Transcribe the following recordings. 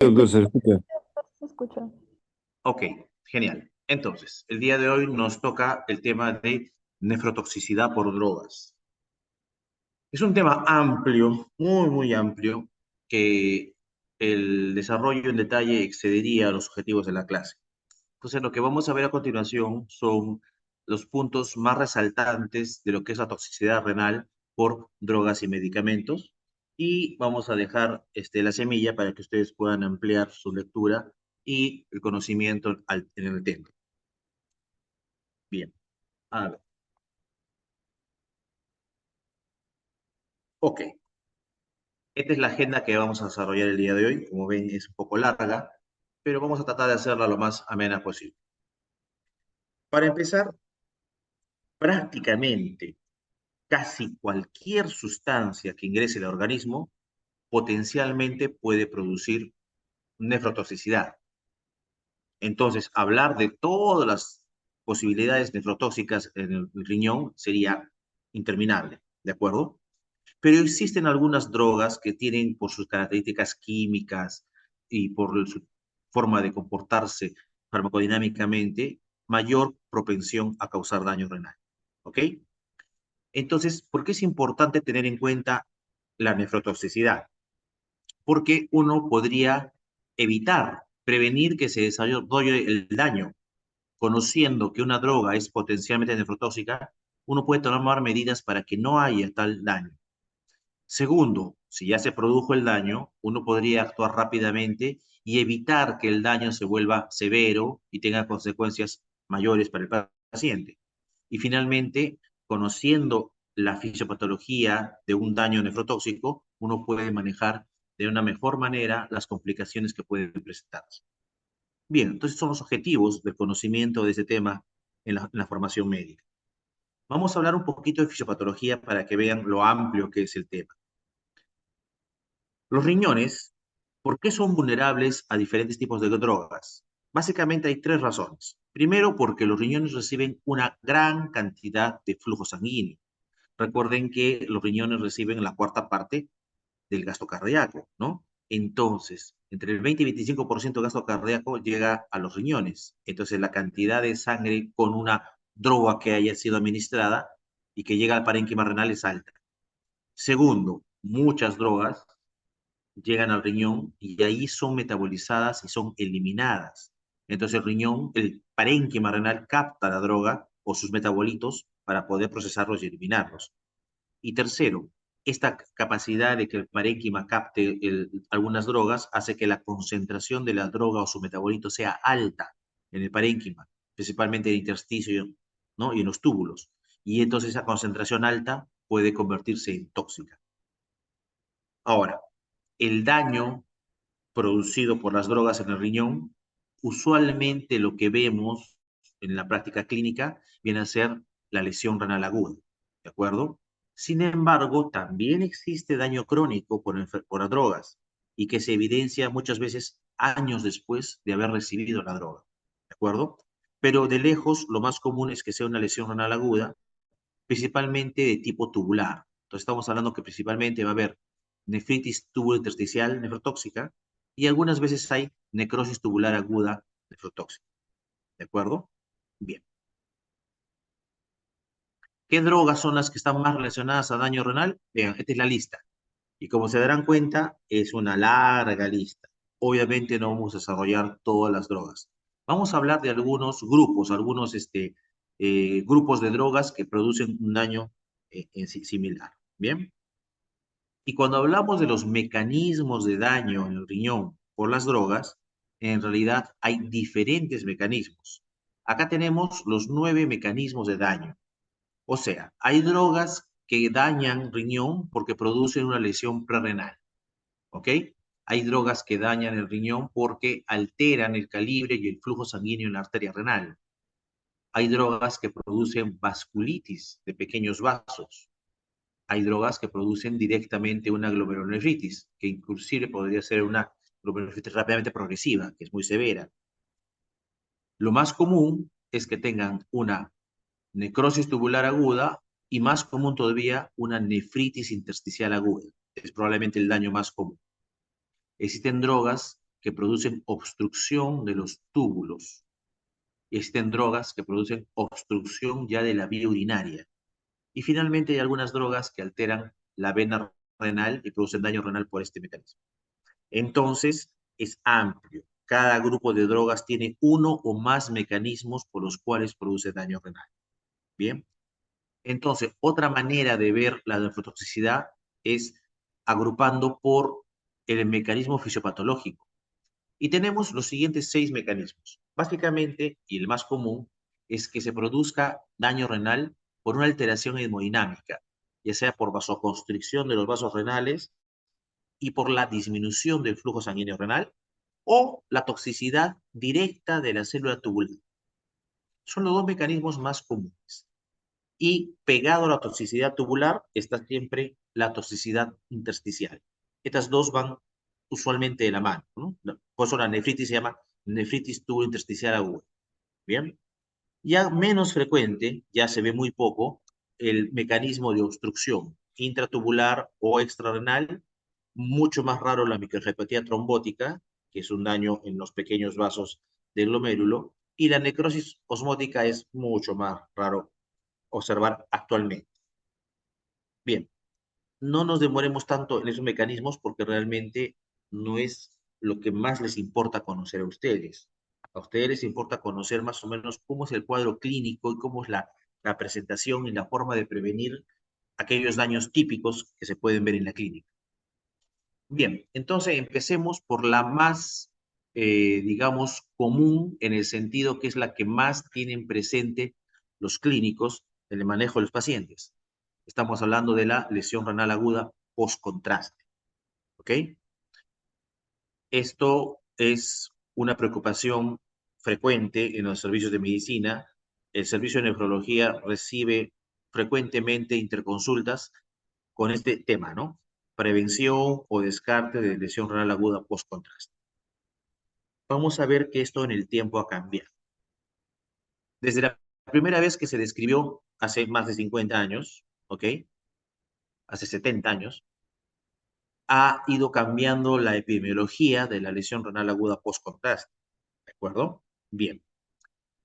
Doctor, se escucha. Se escucha. Ok, genial. Entonces, el día de hoy nos toca el tema de nefrotoxicidad por drogas. Es un tema amplio, muy amplio, que el desarrollo en detalle excedería los objetivos de la clase. Entonces, lo que vamos a ver a continuación son los puntos más resaltantes de lo que es la toxicidad renal por drogas y medicamentos. Y vamos a dejar la semilla para que ustedes puedan ampliar su lectura y el conocimiento en el tema. Bien, a ver. Ok, esta es la agenda que vamos a desarrollar el día de hoy. Como ven, es un poco larga, pero vamos a tratar de hacerla lo más amena posible. Para empezar, prácticamente casi cualquier sustancia que ingrese al organismo potencialmente puede producir nefrotoxicidad. Entonces, hablar de todas las posibilidades nefrotóxicas en el riñón sería interminable, ¿de acuerdo? Pero existen algunas drogas que tienen, por sus características químicas y por su forma de comportarse farmacodinámicamente, mayor propensión a causar daño renal. ¿Ok? Entonces, ¿por qué es importante tener en cuenta la nefrotoxicidad? Porque uno podría evitar, prevenir que se desarrolle el daño. Conociendo que una droga es potencialmente nefrotóxica, uno puede tomar medidas para que no haya tal daño. Segundo, si ya se produjo el daño, uno podría actuar rápidamente y evitar que el daño se vuelva severo y tenga consecuencias mayores para el paciente. Y finalmente, conociendo la fisiopatología de un daño nefrotóxico, uno puede manejar de una mejor manera las complicaciones que pueden presentarse. Bien, entonces son los objetivos del conocimiento de ese tema en la formación médica. Vamos a hablar un poquito de fisiopatología para que vean lo amplio que es el tema. Los riñones, ¿por qué son vulnerables a diferentes tipos de drogas? Básicamente hay tres razones. Primero, porque los riñones reciben una gran cantidad de flujo sanguíneo. Recuerden que los riñones reciben la cuarta parte del gasto cardíaco, ¿no? Entonces, entre el 20 y 25% del gasto cardíaco llega a los riñones. Entonces, la cantidad de sangre con una droga que haya sido administrada y que llega al parénquima renal es alta. Segundo, muchas drogas llegan al riñón y ahí son metabolizadas y son eliminadas. Entonces el riñón, el parénquima renal capta la droga o sus metabolitos para poder procesarlos y eliminarlos. Y tercero, esta capacidad de que el parénquima capte algunas drogas hace que la concentración de la droga o su metabolito sea alta en el parénquima, principalmente en el intersticio, ¿no? Y en los túbulos. Y entonces esa concentración alta puede convertirse en tóxica. Ahora, el daño producido por las drogas en el riñón, usualmente lo que vemos en la práctica clínica viene a ser la lesión renal aguda, ¿de acuerdo? Sin embargo, también existe daño crónico por las drogas y que se evidencia muchas veces años después de haber recibido la droga, ¿de acuerdo? Pero de lejos, lo más común es que sea una lesión renal aguda, principalmente de tipo tubular. Entonces estamos hablando que principalmente va a haber nefritis tubulointersticial nefrotóxica y algunas veces hay necrosis tubular aguda nefrotóxica. ¿De acuerdo? Bien. ¿Qué drogas son las que están más relacionadas a daño renal? Vean, esta es la lista. Y como se darán cuenta, es una larga lista. Obviamente no vamos a desarrollar todas las drogas. Vamos a hablar de algunos grupos, algunos grupos de drogas que producen un daño similar. ¿Bien? Y cuando hablamos de los mecanismos de daño en el riñón por las drogas, en realidad hay diferentes mecanismos. Acá tenemos los 9 mecanismos de daño. O sea, hay drogas que dañan riñón porque producen una lesión prerrenal. ¿Ok? Hay drogas que dañan el riñón porque alteran el calibre y el flujo sanguíneo en la arteria renal. Hay drogas que producen vasculitis de pequeños vasos. Hay drogas que producen directamente una glomerulonefritis, que inclusive podría ser una glomerulonefritis rápidamente progresiva, que es muy severa. Lo más común es que tengan una necrosis tubular aguda y más común todavía una nefritis intersticial aguda. Es probablemente el daño más común. Existen drogas que producen obstrucción de los túbulos. Existen drogas que producen obstrucción ya de la vía urinaria. Y finalmente hay algunas drogas que alteran la vena renal y producen daño renal por este mecanismo. Entonces, es amplio. Cada grupo de drogas tiene uno o más mecanismos por los cuales produce daño renal. Bien. Entonces, otra manera de ver la nefrotoxicidad es agrupando por el mecanismo fisiopatológico. Y tenemos los siguientes 6 mecanismos. Básicamente, y el más común, es que se produzca daño renal por una alteración hemodinámica, ya sea por vasoconstricción de los vasos renales y por la disminución del flujo sanguíneo renal, o la toxicidad directa de la célula tubular. Son los dos mecanismos más comunes. Y pegado a la toxicidad tubular está siempre la toxicidad intersticial. Estas dos van usualmente de la mano, ¿no? Por eso la nefritis se llama nefritis tubulointersticial aguda. Bien. Ya menos frecuente, ya se ve muy poco, el mecanismo de obstrucción intratubular o extrarrenal, mucho más raro la microangiopatía trombótica, que es un daño en los pequeños vasos del glomérulo, y la necrosis osmótica es mucho más raro observar actualmente. Bien, no nos demoremos tanto en esos mecanismos porque realmente no es lo que más les importa conocer a ustedes. A ustedes les importa conocer más o menos cómo es el cuadro clínico y cómo es la presentación y la forma de prevenir aquellos daños típicos que se pueden ver en la clínica. Bien, entonces empecemos por la más, digamos, común en el sentido que es la que más tienen presente los clínicos en el manejo de los pacientes. Estamos hablando de la lesión renal aguda post-contraste, ¿ok? Esto es una preocupación frecuente en los servicios de medicina. El servicio de nefrología recibe frecuentemente interconsultas con este tema, ¿no? Prevención o descarte de lesión renal aguda post-contraste. Vamos a ver que esto en el tiempo ha cambiado. Desde la primera vez que se describió hace más de 50 años, ¿ok? Hace 70 años, ha ido cambiando la epidemiología de la lesión renal aguda post-contraste, ¿de acuerdo? Bien,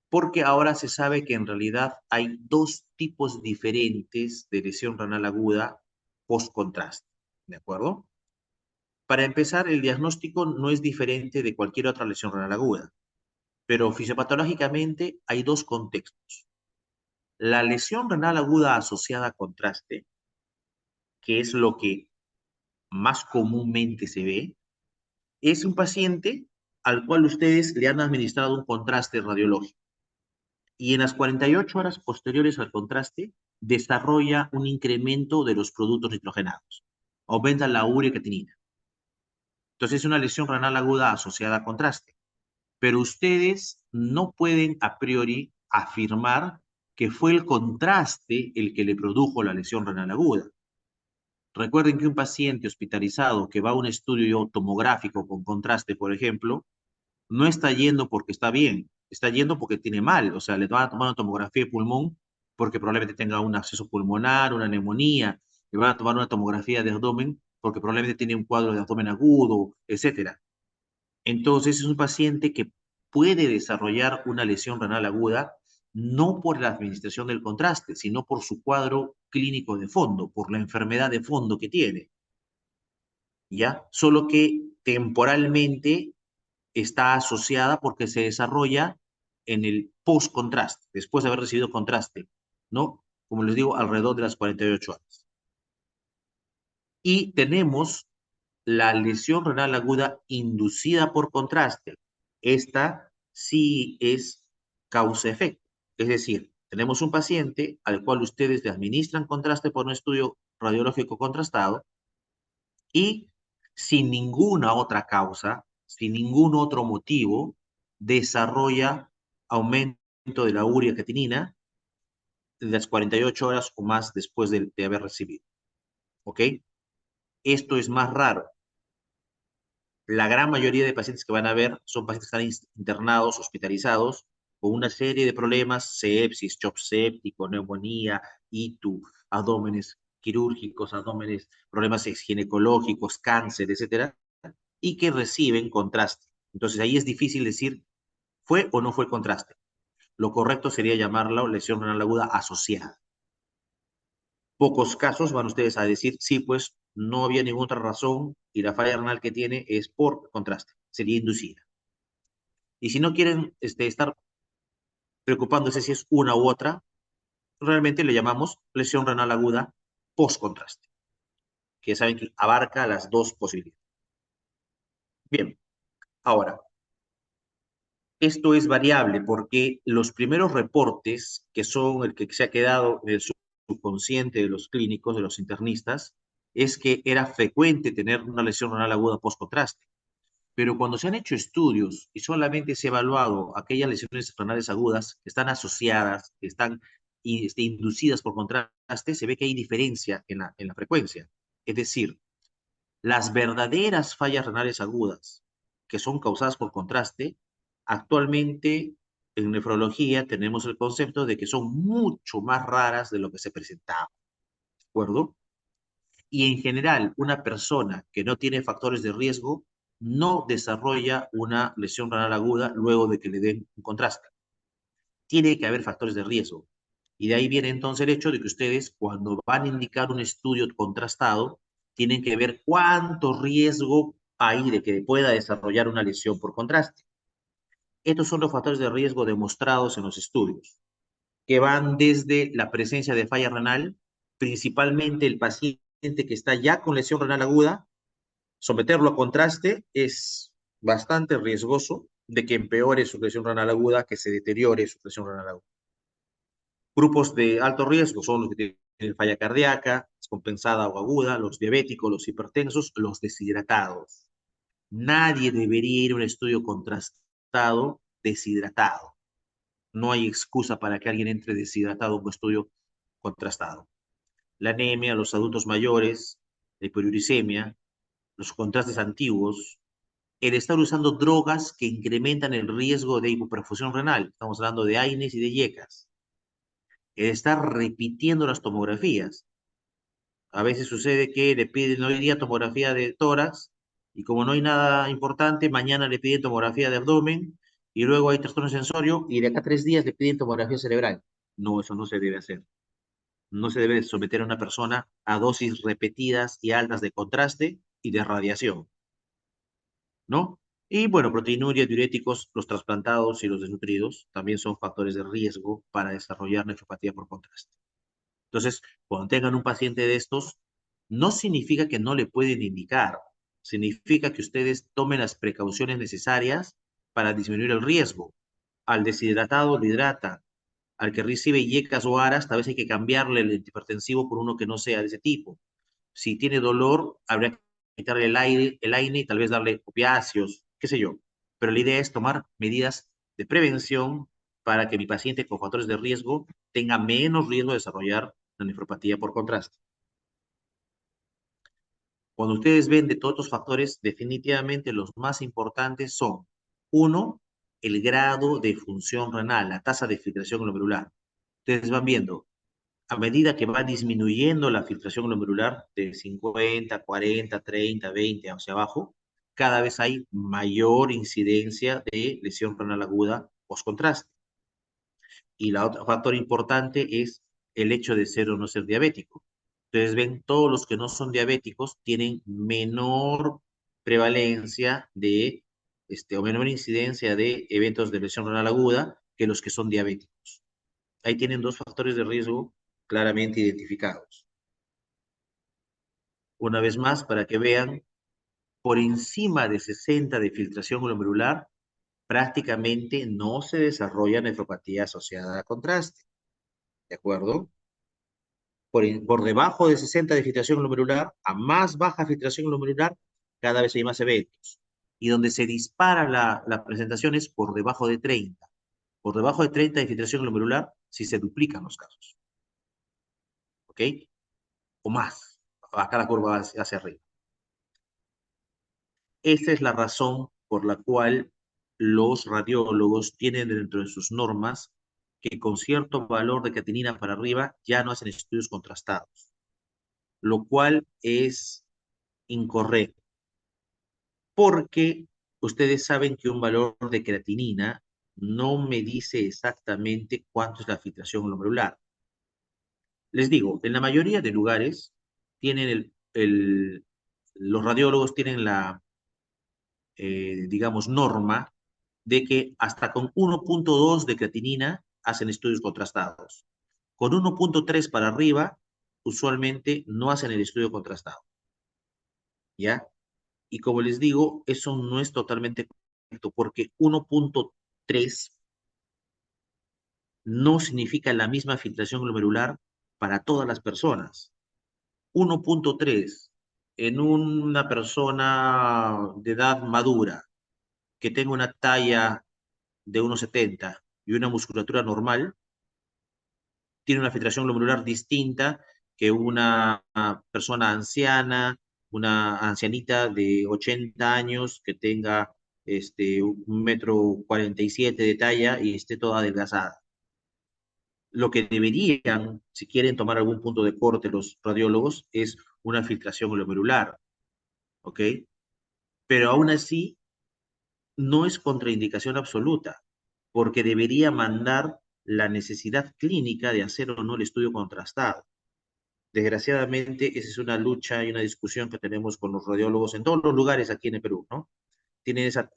porque ahora se sabe que en realidad hay dos tipos diferentes de lesión renal aguda post-contraste, ¿de acuerdo? Para empezar, el diagnóstico no es diferente de cualquier otra lesión renal aguda, pero fisiopatológicamente hay dos contextos. La lesión renal aguda asociada a contraste, que es lo que más comúnmente se ve, es un paciente al cual ustedes le han administrado un contraste radiológico y en las 48 horas posteriores al contraste desarrolla un incremento de los productos nitrogenados. Aumenta la urea y creatinina. Entonces es una lesión renal aguda asociada a contraste. Pero ustedes no pueden a priori afirmar que fue el contraste el que le produjo la lesión renal aguda. Recuerden que un paciente hospitalizado que va a un estudio tomográfico con contraste, por ejemplo, no está yendo porque está bien, está yendo porque tiene mal, o sea, le van a tomar una tomografía de pulmón porque probablemente tenga un absceso pulmonar, una neumonía, le van a tomar una tomografía de abdomen porque probablemente tiene un cuadro de abdomen agudo, etcétera. Entonces es un paciente que puede desarrollar una lesión renal aguda no por la administración del contraste, sino por su cuadro clínico de fondo, por la enfermedad de fondo que tiene, ¿ya? Solo que temporalmente está asociada porque se desarrolla en el post-contraste, después de haber recibido contraste, ¿no? Como les digo, alrededor de las 48 horas. Y tenemos la lesión renal aguda inducida por contraste. Esta sí es causa-efecto. Es decir, tenemos un paciente al cual ustedes le administran contraste por un estudio radiológico contrastado y sin ninguna otra causa, sin ningún otro motivo, desarrolla aumento de la urea creatinina de las 48 horas o más después de haber recibido. ¿Ok? Esto es más raro. La gran mayoría de pacientes que van a ver son pacientes que están internados, hospitalizados, con una serie de problemas, sepsis, shock séptico, neumonía, ITU, abdómenes quirúrgicos, abdómenes, problemas ginecológicos, cáncer, etcétera, y que reciben contraste. Entonces ahí es difícil decir, ¿fue o no fue el contraste? Lo correcto sería llamarlo lesión renal aguda asociada. Pocos casos van ustedes a decir, sí, pues no había ninguna otra razón y la falla renal que tiene es por contraste, sería inducida. Y si no quieren estar preocupándose si es una u otra, realmente le llamamos lesión renal aguda post-contraste, que saben que abarca las dos posibilidades. Bien, ahora, esto es variable porque los primeros reportes, que son el que se ha quedado en el subconsciente de los clínicos, de los internistas, es que era frecuente tener una lesión renal aguda post-contraste. Pero cuando se han hecho estudios y solamente se ha evaluado aquellas lesiones renales agudas que están asociadas, que están inducidas por contraste, se ve que hay diferencia en la frecuencia. Es decir, las verdaderas fallas renales agudas que son causadas por contraste, actualmente en nefrología tenemos el concepto de que son mucho más raras de lo que se presentaba, ¿de acuerdo? Y en general, una persona que no tiene factores de riesgo no desarrolla una lesión renal aguda luego de que le den un contraste. Tiene que haber factores de riesgo. Y de ahí viene entonces el hecho de que ustedes, cuando van a indicar un estudio contrastado, tienen que ver cuánto riesgo hay de que pueda desarrollar una lesión por contraste. Estos son los factores de riesgo demostrados en los estudios, que van desde la presencia de falla renal, principalmente el paciente que está ya con lesión renal aguda, someterlo a contraste es bastante riesgoso de que empeore su presión renal aguda, que se deteriore su presión renal aguda. Grupos de alto riesgo son los que tienen falla cardíaca, descompensada o aguda, los diabéticos, los hipertensos, los deshidratados. Nadie debería ir a un estudio contrastado deshidratado. No hay excusa para que alguien entre deshidratado a un estudio contrastado. La anemia, los adultos mayores, la hiperuricemia, los contrastes antiguos, el estar usando drogas que incrementan el riesgo de hipoperfusión renal, estamos hablando de AINES y de IECAS, el estar repitiendo las tomografías. A veces sucede que le piden hoy día tomografía de tórax y como no hay nada importante, mañana le piden tomografía de abdomen y luego hay trastorno sensorio y de acá a 3 días le piden tomografía cerebral. No, eso no se debe hacer. No se debe someter a una persona a dosis repetidas y altas de contraste y de radiación, ¿no? Y bueno, proteinuria, diuréticos, los trasplantados y los desnutridos también son factores de riesgo para desarrollar nefropatía por contraste. Entonces, cuando tengan un paciente de estos, no significa que no le pueden indicar, significa que ustedes tomen las precauciones necesarias para disminuir el riesgo. Al deshidratado le hidrata, al que recibe IECAS o ARAS, tal vez hay que cambiarle el antihipertensivo por uno que no sea de ese tipo. Si tiene dolor, habría que quitarle el AINE y tal vez darle opiáceos, qué sé yo. Pero la idea es tomar medidas de prevención para que mi paciente con factores de riesgo tenga menos riesgo de desarrollar la nefropatía por contraste. Cuando ustedes ven de todos estos factores, definitivamente los más importantes son, uno, el grado de función renal, la tasa de filtración glomerular. Ustedes van viendo, a medida que va disminuyendo la filtración glomerular de 50, 40, 30, 20 hacia abajo, cada vez hay mayor incidencia de lesión renal aguda post-contraste. Y la otro factor importante es el hecho de ser o no ser diabético. Ustedes ven, todos los que no son diabéticos tienen menor prevalencia de, o menor incidencia de eventos de lesión renal aguda que los que son diabéticos. Ahí tienen dos factores de riesgo claramente identificados. Una vez más, para que vean, por encima de 60 de filtración glomerular, prácticamente no se desarrolla nefropatía asociada a contraste. ¿De acuerdo? Por debajo de 60 de filtración glomerular, a más baja filtración glomerular, cada vez hay más eventos. Y donde se dispara la presentación es por debajo de 30. Por debajo de 30 de filtración glomerular, si se duplican los casos. ¿Ok? O más. Acá la curva hacia arriba. Esa es la razón por la cual los radiólogos tienen dentro de sus normas que con cierto valor de creatinina para arriba ya no hacen estudios contrastados, lo cual es incorrecto, porque ustedes saben que un valor de creatinina no me dice exactamente cuánto es la filtración glomerular. Les digo, en la mayoría de lugares tienen los radiólogos tienen la, digamos, norma de que hasta con 1,2 de creatinina hacen estudios contrastados. Con 1,3 para arriba, usualmente no hacen el estudio contrastado, ¿ya? Y como les digo, eso no es totalmente correcto, porque 1,3 no significa la misma filtración glomerular para todas las personas. 1,3 en una persona de edad madura que tenga una talla de 1,70 y una musculatura normal, tiene una filtración glomerular distinta que una persona anciana, una ancianita de 80 años que tenga 1,47 m de talla y esté toda adelgazada. Lo que deberían, si quieren tomar algún punto de corte los radiólogos, es una filtración glomerular, ¿ok? Pero aún así, no es contraindicación absoluta, porque debería mandar la necesidad clínica de hacer o no el estudio contrastado. Desgraciadamente, esa es una lucha y una discusión que tenemos con los radiólogos en todos los lugares aquí en el Perú, ¿no? Tienen esa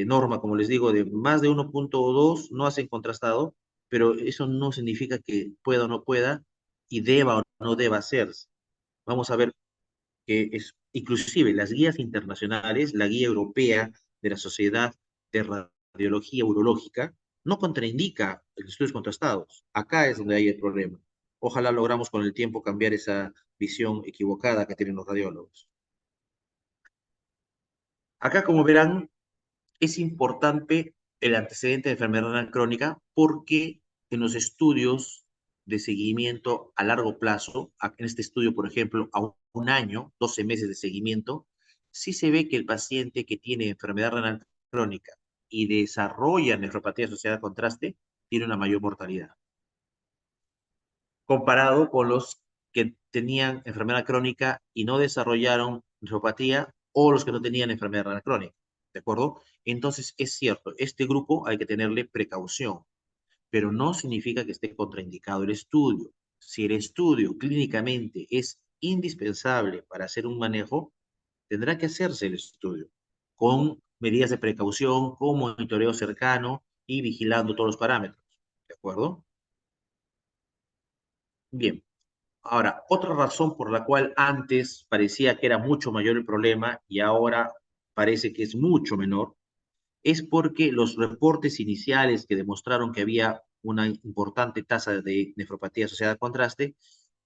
norma, como les digo, de más de 1,2 no hacen contrastado, pero eso no significa que pueda o no pueda y deba o no deba hacerse. Vamos a ver que es, inclusive las guías internacionales, la guía europea de la Sociedad de Radiología Urológica, no contraindica los estudios contrastados. Acá es donde hay el problema. Ojalá logramos con el tiempo cambiar esa visión equivocada que tienen los radiólogos. Acá, como verán, es importante el antecedente de enfermedad renal crónica porque en los estudios de seguimiento a largo plazo, en este estudio, por ejemplo, a un año, 12 meses de seguimiento, sí se ve que el paciente que tiene enfermedad renal crónica y desarrolla nefropatía asociada a contraste tiene una mayor mortalidad, comparado con los que tenían enfermedad crónica y no desarrollaron nefropatía o los que no tenían enfermedad renal crónica. ¿De acuerdo? Entonces, es cierto, este grupo hay que tenerle precaución, pero no significa que esté contraindicado el estudio. Si el estudio clínicamente es indispensable para hacer un manejo, tendrá que hacerse el estudio con medidas de precaución, con monitoreo cercano y vigilando todos los parámetros. ¿De acuerdo? Bien. Ahora, otra razón por la cual antes parecía que era mucho mayor el problema y ahora parece que es mucho menor, es porque los reportes iniciales que demostraron que había una importante tasa de nefropatía asociada al contraste,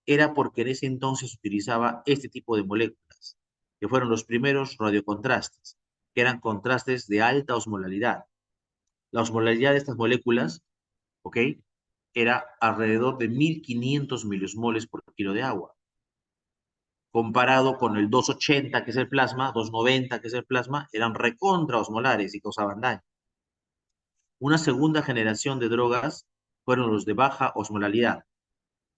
era porque en ese entonces utilizaba este tipo de moléculas, que fueron los primeros radiocontrastes, que eran contrastes de alta osmolalidad. La osmolalidad de estas moléculas, ¿ok? Era alrededor de 1.500 miliosmoles por kilo de agua comparado con el 280, que es el plasma, 290, que es el plasma, eran recontra osmolares y causaban daño. Una segunda generación de drogas fueron los de baja osmolalidad,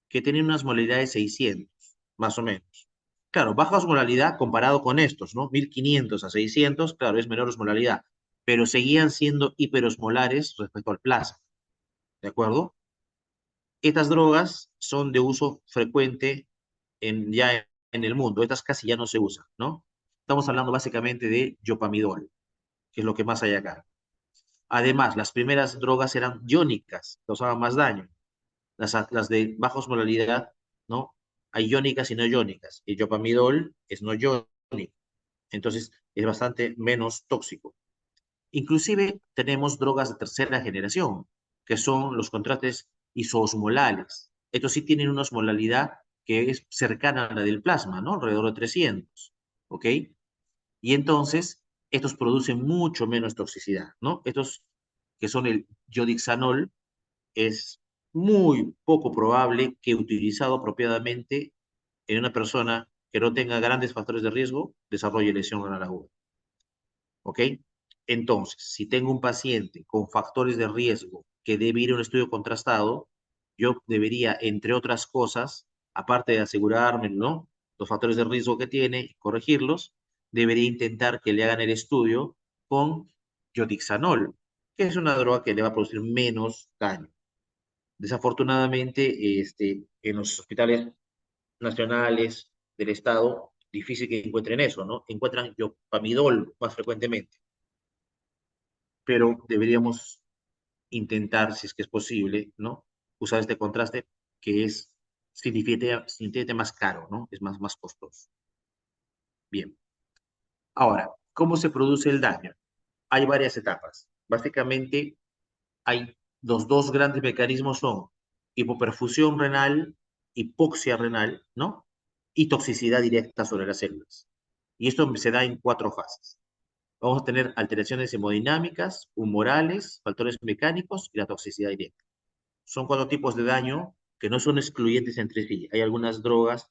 que tenían unas osmolaridades de 600, más o menos. Claro, baja osmolalidad comparado con estos, ¿no? 1.500 a 600, claro, es menor osmolalidad, pero seguían siendo hiperosmolares respecto al plasma, ¿de acuerdo? Estas drogas son de uso frecuente ya en el mundo, estas casi ya no se usan, ¿no? Estamos hablando básicamente de yopamidol, que es lo que más hay acá. Además, las primeras drogas eran iónicas, causaban más daño. Las de baja osmolaridad, ¿no? Hay iónicas y no iónicas. El yopamidol es no iónico, entonces es bastante menos tóxico. Inclusive tenemos drogas de tercera generación, que son los contrastes isoosmolales. Estos sí tienen una osmolalidad que es cercana a la del plasma, ¿no? Alrededor de 300, ¿ok? Y entonces, estos producen mucho menos toxicidad, ¿no? Estos que son el yodixanol, es muy poco probable que utilizado apropiadamente en una persona que no tenga grandes factores de riesgo desarrolle lesión renal aguda. ¿Ok? Entonces, si tengo un paciente con factores de riesgo que debe ir a un estudio contrastado, yo debería, entre otras cosas, aparte de asegurarme, ¿no? Los factores de riesgo que tiene y corregirlos, debería intentar que le hagan el estudio con yodixanol, que es una droga que le va a producir menos daño. Desafortunadamente, en los hospitales nacionales del Estado, difícil que encuentren eso, ¿no? Encuentran yopamidol más frecuentemente, pero deberíamos intentar, si es que es posible, ¿no? Usar este contraste que es significativamente más caro, ¿no? Es más costoso. Bien. Ahora, ¿cómo se produce el daño? Hay varias etapas. Básicamente, hay los dos grandes mecanismos son hipoperfusión renal, hipoxia renal, ¿no? Y toxicidad directa sobre las células. Y esto se da en 4 fases. Vamos a tener alteraciones hemodinámicas, humorales, factores mecánicos y la toxicidad directa. Son 4 tipos de daño que no son excluyentes entre sí. Hay algunas drogas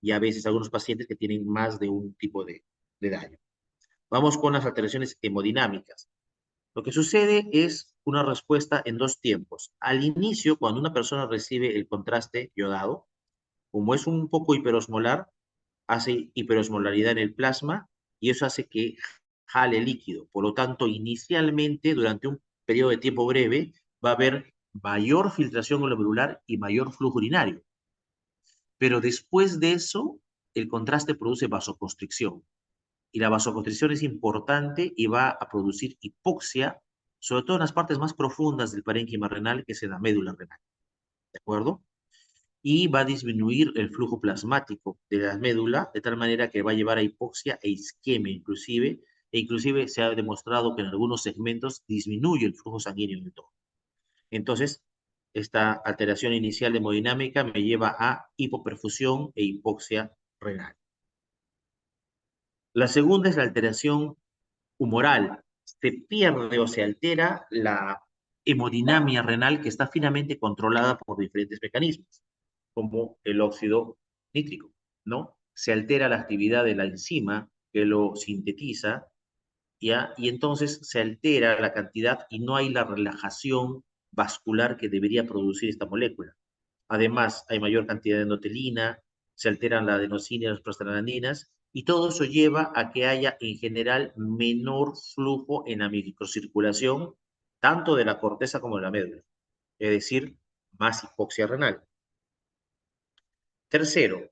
y a veces algunos pacientes que tienen más de un tipo de daño. Vamos con las alteraciones hemodinámicas. Lo que sucede es una respuesta en 2 tiempos. Al inicio, cuando una persona recibe el contraste iodado, como es un poco hiperosmolar, hace hiperosmolaridad en el plasma y eso hace que jale líquido. Por lo tanto, inicialmente, durante un periodo de tiempo breve, va a haber mayor filtración glomerular y mayor flujo urinario. Pero después de eso, el contraste produce vasoconstricción. Y la vasoconstricción es importante y va a producir hipoxia, sobre todo en las partes más profundas del parénquima renal, que es en la médula renal. ¿De acuerdo? Y va a disminuir el flujo plasmático de la médula, de tal manera que va a llevar a hipoxia e isquemia e inclusive se ha demostrado que en algunos segmentos disminuye el flujo sanguíneo en todo. Entonces, esta alteración inicial hemodinámica me lleva a hipoperfusión e hipoxia renal. La segunda es la alteración humoral. Se pierde o se altera la hemodinamia renal que está finamente controlada por diferentes mecanismos, como el óxido nítrico, ¿no? Se altera la actividad de la enzima que lo sintetiza, ¿ya? Y entonces se altera la cantidad y no hay la relajación vascular que debería producir esta molécula. Además, hay mayor cantidad de endotelina, se alteran la adenosina y las prostaglandinas, y todo eso lleva a que haya en general menor flujo en la microcirculación, tanto de la corteza como de la médula, es decir, más hipoxia renal. Tercero,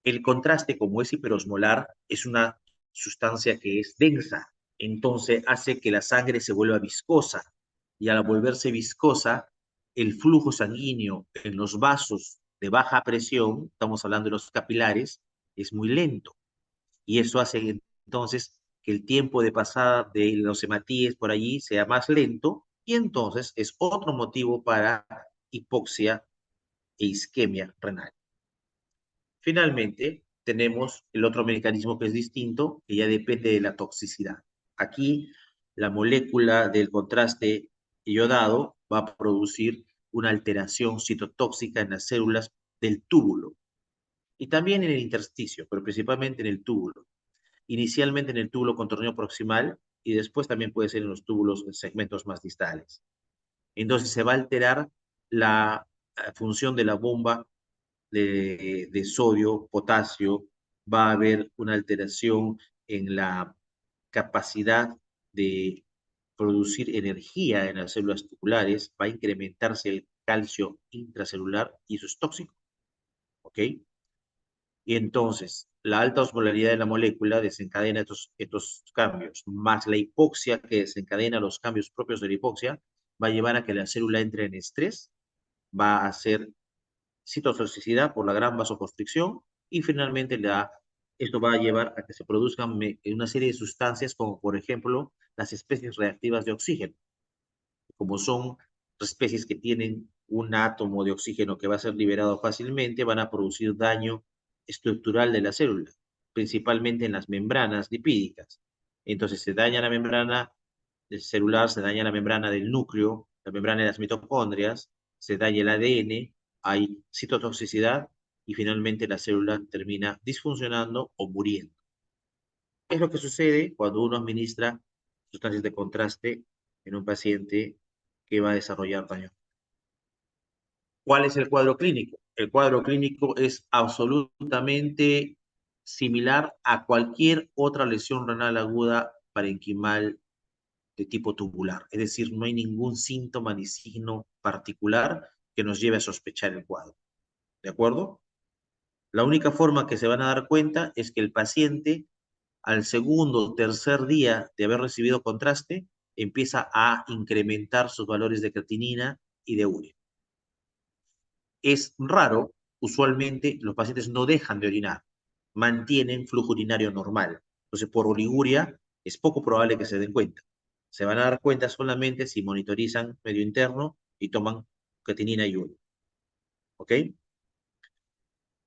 el contraste, como es hiperosmolar, es una sustancia que es densa, entonces hace que la sangre se vuelva viscosa, y al volverse viscosa, el flujo sanguíneo en los vasos de baja presión, estamos hablando de los capilares, es muy lento, y eso hace entonces que el tiempo de pasada de los hematíes por allí sea más lento, y entonces es otro motivo para hipoxia e isquemia renal. Finalmente, tenemos el otro mecanismo que es distinto, que ya depende de la toxicidad. Aquí, la molécula del contraste iodado va a producir una alteración citotóxica en las células del túbulo y también en el intersticio, pero principalmente en el túbulo. Inicialmente en el túbulo contorneo proximal y después también puede ser en los túbulos en segmentos más distales. Entonces se va a alterar la función de la bomba de sodio, potasio, va a haber una alteración en la capacidad de producir energía en las células tubulares, va a incrementarse el calcio intracelular y eso es tóxico, ¿ok? Y entonces, la alta osmolaridad de la molécula desencadena estos cambios, más la hipoxia que desencadena los cambios propios de la hipoxia, va a llevar a que la célula entre en estrés, va a hacer citotoxicidad por la gran vasoconstricción y finalmente esto va a llevar a que se produzcan una serie de sustancias como por ejemplo las especies reactivas de oxígeno, como son especies que tienen un átomo de oxígeno que va a ser liberado fácilmente, van a producir daño estructural de la célula, principalmente en las membranas lipídicas. Entonces se daña la membrana celular, se daña la membrana del núcleo, la membrana de las mitocondrias, se daña el ADN, hay citotoxicidad y finalmente la célula termina disfuncionando o muriendo. ¿Qué es lo que sucede cuando uno administra sustancias de contraste en un paciente que va a desarrollar daño? ¿Cuál es el cuadro clínico? El cuadro clínico es absolutamente similar a cualquier otra lesión renal aguda parenquimal de tipo tubular, es decir, no hay ningún síntoma ni signo particular que nos lleve a sospechar el cuadro, ¿de acuerdo? La única forma que se van a dar cuenta es que el paciente al segundo o tercer día de haber recibido contraste empieza a incrementar sus valores de creatinina y de urea. Es raro, usualmente los pacientes no dejan de orinar, mantienen flujo urinario normal. Entonces, por oliguria es poco probable que se den cuenta. Se van a dar cuenta solamente si monitorizan medio interno y toman creatinina y urea. ¿Ok?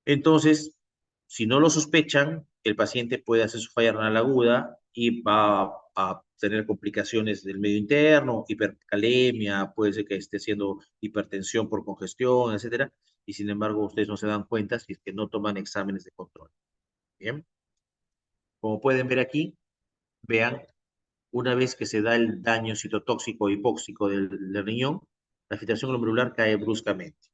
Entonces, si no lo sospechan, el paciente puede hacer su falla renal aguda y va a tener complicaciones del medio interno, hipercalemia, puede ser que esté haciendo hipertensión por congestión, etcétera, y sin embargo ustedes no se dan cuenta si es que no toman exámenes de control. Bien, como pueden ver aquí, vean, una vez que se da el daño citotóxico hipóxico del riñón, la filtración glomerular cae bruscamente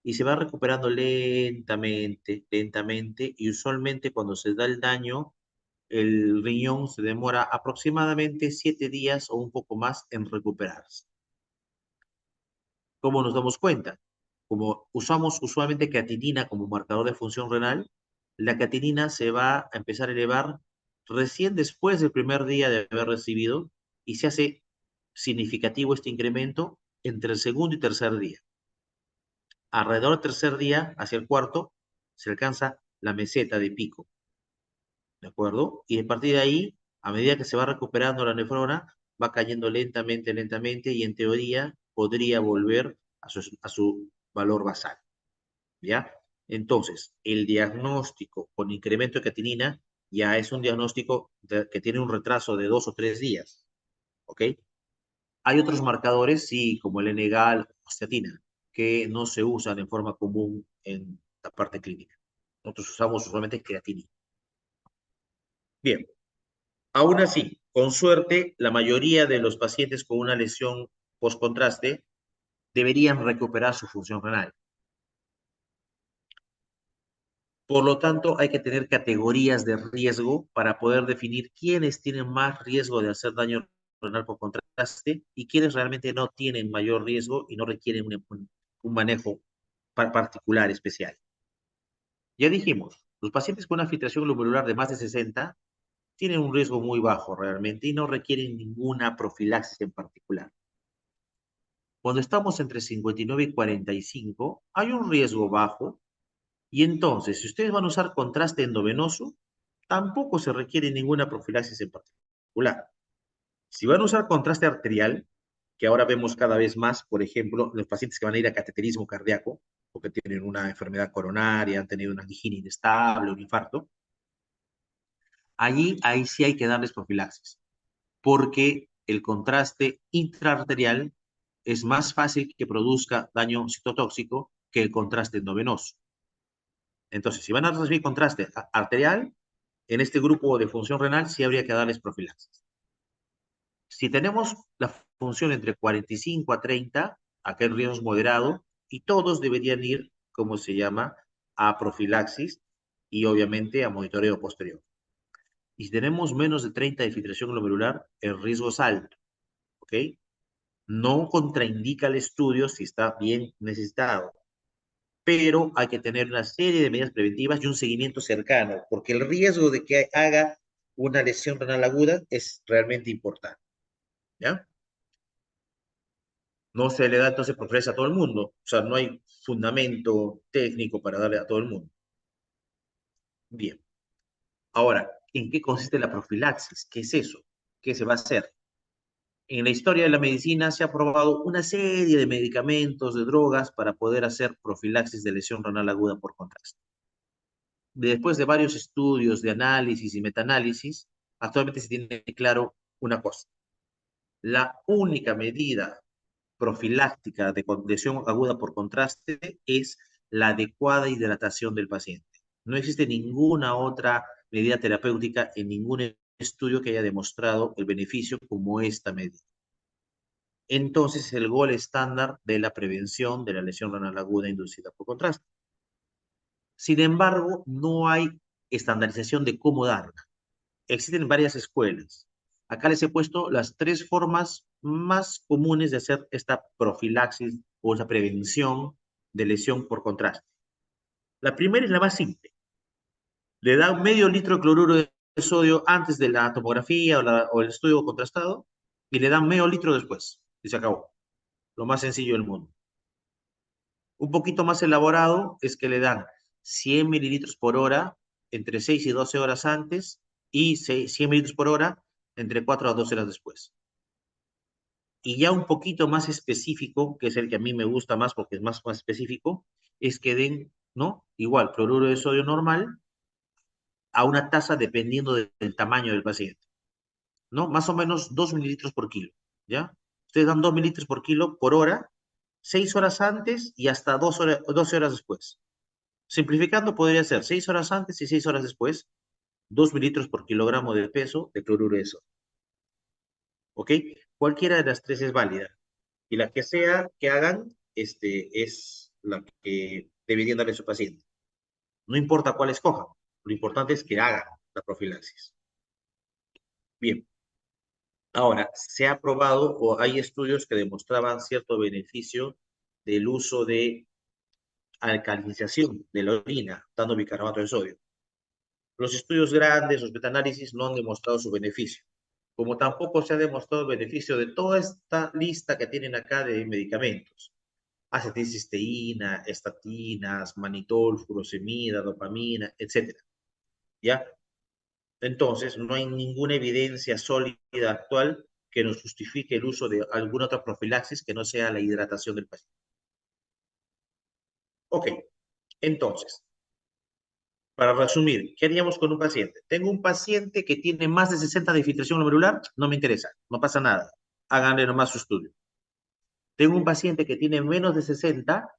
y se va recuperando lentamente, lentamente, y usualmente cuando se da el daño, el riñón se demora aproximadamente 7 días o un poco más en recuperarse. ¿Cómo nos damos cuenta? Como usamos usualmente creatinina como marcador de función renal, la creatinina se va a empezar a elevar recién después del primer día de haber recibido y se hace significativo este incremento entre el segundo y tercer día. Alrededor del tercer día, hacia el cuarto, se alcanza la meseta de pico, ¿de acuerdo? Y a partir de ahí, a medida que se va recuperando la nefrona, va cayendo lentamente, lentamente, y en teoría podría volver a su valor basal, ¿ya? Entonces, el diagnóstico con incremento de creatinina ya es un diagnóstico que tiene un retraso de 2 o 3 días, ¿ok? Hay otros marcadores, sí, como el N-gal o estatina, que no se usan en forma común en la parte clínica. Nosotros usamos usualmente creatinina. Bien, aún así, con suerte, la mayoría de los pacientes con una lesión post-contraste deberían recuperar su función renal. Por lo tanto, hay que tener categorías de riesgo para poder definir quiénes tienen más riesgo de hacer daño renal por contraste y quiénes realmente no tienen mayor riesgo y no requieren un manejo particular, especial. Ya dijimos, los pacientes con una filtración glomerular de más de 60 tienen un riesgo muy bajo realmente y no requieren ninguna profilaxis en particular. Cuando estamos entre 59 y 45, hay un riesgo bajo y entonces, si ustedes van a usar contraste endovenoso, tampoco se requiere ninguna profilaxis en particular. Si van a usar contraste arterial, que ahora vemos cada vez más, por ejemplo, los pacientes que van a ir a cateterismo cardíaco, porque tienen una enfermedad coronaria, han tenido una angina inestable, un infarto, ahí sí hay que darles profilaxis, porque el contraste intraarterial es más fácil que produzca daño citotóxico que el contraste endovenoso. Entonces, si van a recibir contraste arterial, en este grupo de función renal sí habría que darles profilaxis. Si tenemos la función entre 45 a 30, aquel riesgo es moderado y todos deberían ir, como se llama, a profilaxis y obviamente a monitoreo posterior. Y si tenemos menos de 30 de filtración glomerular, el riesgo es alto, ¿ok? No contraindica el estudio si está bien necesitado, pero hay que tener una serie de medidas preventivas y un seguimiento cercano, porque el riesgo de que haga una lesión renal aguda es realmente importante, ¿ya? No se le da entonces preferencia a todo el mundo, o sea, no hay fundamento técnico para darle a todo el mundo. Bien, ahora, ¿en qué consiste la profilaxis? ¿Qué es eso? ¿Qué se va a hacer? En la historia de la medicina se ha probado una serie de medicamentos, de drogas, para poder hacer profilaxis de lesión renal aguda por contraste. Después de varios estudios de análisis y metaanálisis, actualmente se tiene claro una cosa. La única medida profiláctica de lesión aguda por contraste es la adecuada hidratación del paciente. No existe ninguna otra medida terapéutica en ningún estudio que haya demostrado el beneficio como esta medida. Entonces, el gol estándar de la prevención de la lesión renal aguda inducida por contraste. Sin embargo, no hay estandarización de cómo darla. Existen varias escuelas. Acá les he puesto las tres formas más comunes de hacer esta profilaxis o esa prevención de lesión por contraste. La primera es la más simple. Le da medio litro de cloruro de sodio antes de la tomografía o el estudio contrastado y le dan medio litro después y se acabó. Lo más sencillo del mundo. Un poquito más elaborado es que le dan 100 mililitros por hora entre 6 y 12 horas antes y 100 mililitros por hora entre 4 a 12 horas después. Y ya un poquito más específico, que es el que a mí me gusta más porque es más específico, es que den, ¿no? Igual, cloruro de sodio normal a una tasa dependiendo del tamaño del paciente, ¿no? Más o menos 2 mililitros por kilo, ¿ya? Ustedes dan 2 mililitros por kilo por hora, 6 horas antes y hasta 12 horas después. Simplificando, podría ser 6 horas antes y 6 horas después, 2 mililitros por kilogramo de peso de cloruro de sodio. ¿Ok? Cualquiera de las tres es válida. Y la que sea que hagan, es la que deberían darle a su paciente. No importa cuál escojan, lo importante es que hagan la profilaxis. Bien, ahora, se ha probado o hay estudios que demostraban cierto beneficio del uso de alcalinización de la orina, dando bicarbonato de sodio. Los estudios grandes, los metaanálisis, no han demostrado su beneficio, como tampoco se ha demostrado el beneficio de toda esta lista que tienen acá de medicamentos. Acetilcisteína, estatinas, manitol, furosemida, dopamina, etcétera. ¿Ya? Entonces, no hay ninguna evidencia sólida actual que nos justifique el uso de alguna otra profilaxis que no sea la hidratación del paciente. Ok, entonces, para resumir, ¿qué haríamos con un paciente? Tengo un paciente que tiene más de 60 de filtración glomerular, no me interesa, no pasa nada. Háganle nomás su estudio. Tengo un paciente que tiene menos de 60,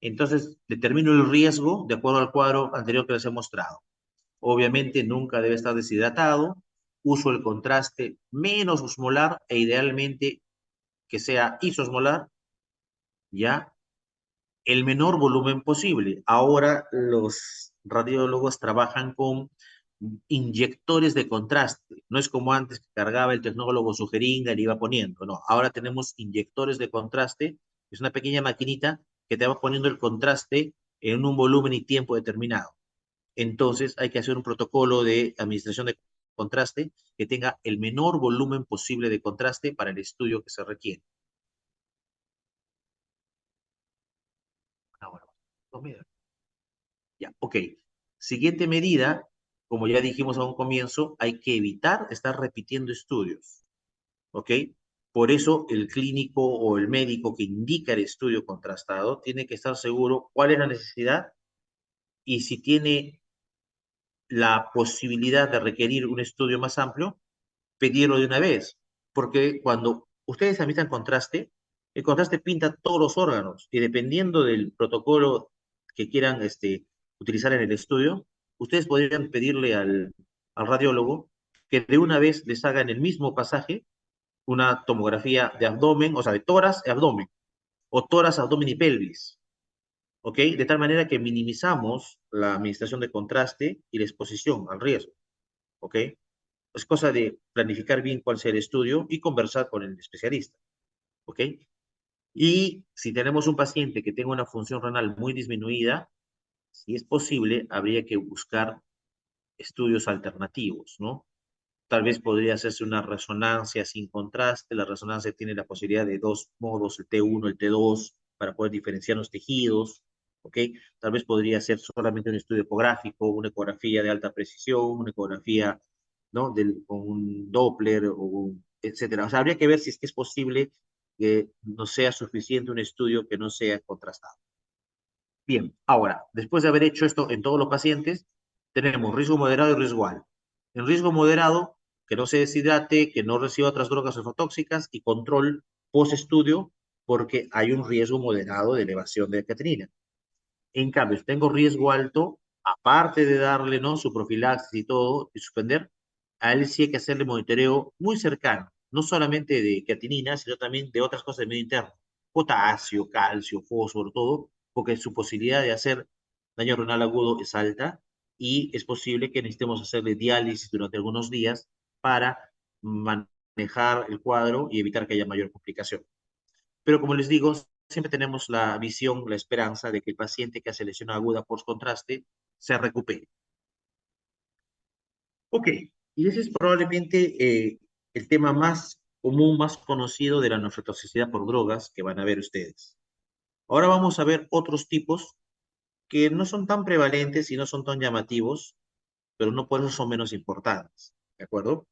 entonces determino el riesgo de acuerdo al cuadro anterior que les he mostrado. Obviamente nunca debe estar deshidratado, uso el contraste menos osmolar e idealmente que sea isosmolar, ¿ya? El menor volumen posible. Ahora los radiólogos trabajan con inyectores de contraste. No es como antes que cargaba el tecnólogo su jeringa y le iba poniendo. No, ahora tenemos inyectores de contraste. Es una pequeña maquinita que te va poniendo el contraste en un volumen y tiempo determinado. Entonces hay que hacer un protocolo de administración de contraste que tenga el menor volumen posible de contraste para el estudio que se requiere. Ahora, ya, ok. Siguiente medida, como ya dijimos a un comienzo, hay que evitar estar repitiendo estudios, ¿ok? Por eso el clínico o el médico que indica el estudio contrastado tiene que estar seguro cuál es la necesidad y si tiene la posibilidad de requerir un estudio más amplio, pedirlo de una vez, porque cuando ustedes administran contraste, el contraste pinta todos los órganos y dependiendo del protocolo que quieran utilizar en el estudio, ustedes podrían pedirle al radiólogo que de una vez les haga en el mismo pasaje una tomografía de abdomen, o sea, de tórax y abdomen, o tórax, abdomen y pelvis, ¿ok? De tal manera que minimizamos la administración de contraste y la exposición al riesgo, ¿ok? Es cosa de planificar bien cuál sea el estudio y conversar con el especialista, ¿ok? Y si tenemos un paciente que tenga una función renal muy disminuida, si es posible, habría que buscar estudios alternativos, ¿no? Tal vez podría hacerse una resonancia sin contraste. La resonancia tiene la posibilidad de dos modos, el T1, el T2, para poder diferenciar los tejidos, ¿ok? Tal vez podría ser solamente un estudio ecográfico, una ecografía de alta precisión, una ecografía, ¿no? Con un Doppler, etcétera. O sea, habría que ver si es que es posible que no sea suficiente un estudio que no sea contrastado. Bien, ahora, después de haber hecho esto en todos los pacientes, tenemos riesgo moderado y riesgo alto. En riesgo moderado, que no se deshidrate, que no reciba otras drogas endotóxicas y control post-estudio, porque hay un riesgo moderado de elevación de creatinina. En cambio, si tengo riesgo alto, aparte de darle, ¿no?, su profilaxis y todo, y suspender, a él sí hay que hacerle monitoreo muy cercano, no solamente de creatinina, sino también de otras cosas de medio interno, potasio, calcio, fósforo, todo, porque su posibilidad de hacer daño renal agudo es alta y es posible que necesitemos hacerle diálisis durante algunos días para mantener manejar el cuadro y evitar que haya mayor complicación. Pero como les digo, siempre tenemos la visión, la esperanza de que el paciente que hace lesión aguda por contraste se recupere. Ok, y ese es probablemente el tema más común, más conocido de la nefrotoxicidad por drogas que van a ver ustedes. Ahora vamos a ver otros tipos que no son tan prevalentes y no son tan llamativos, pero no por eso son menos importantes, ¿de acuerdo?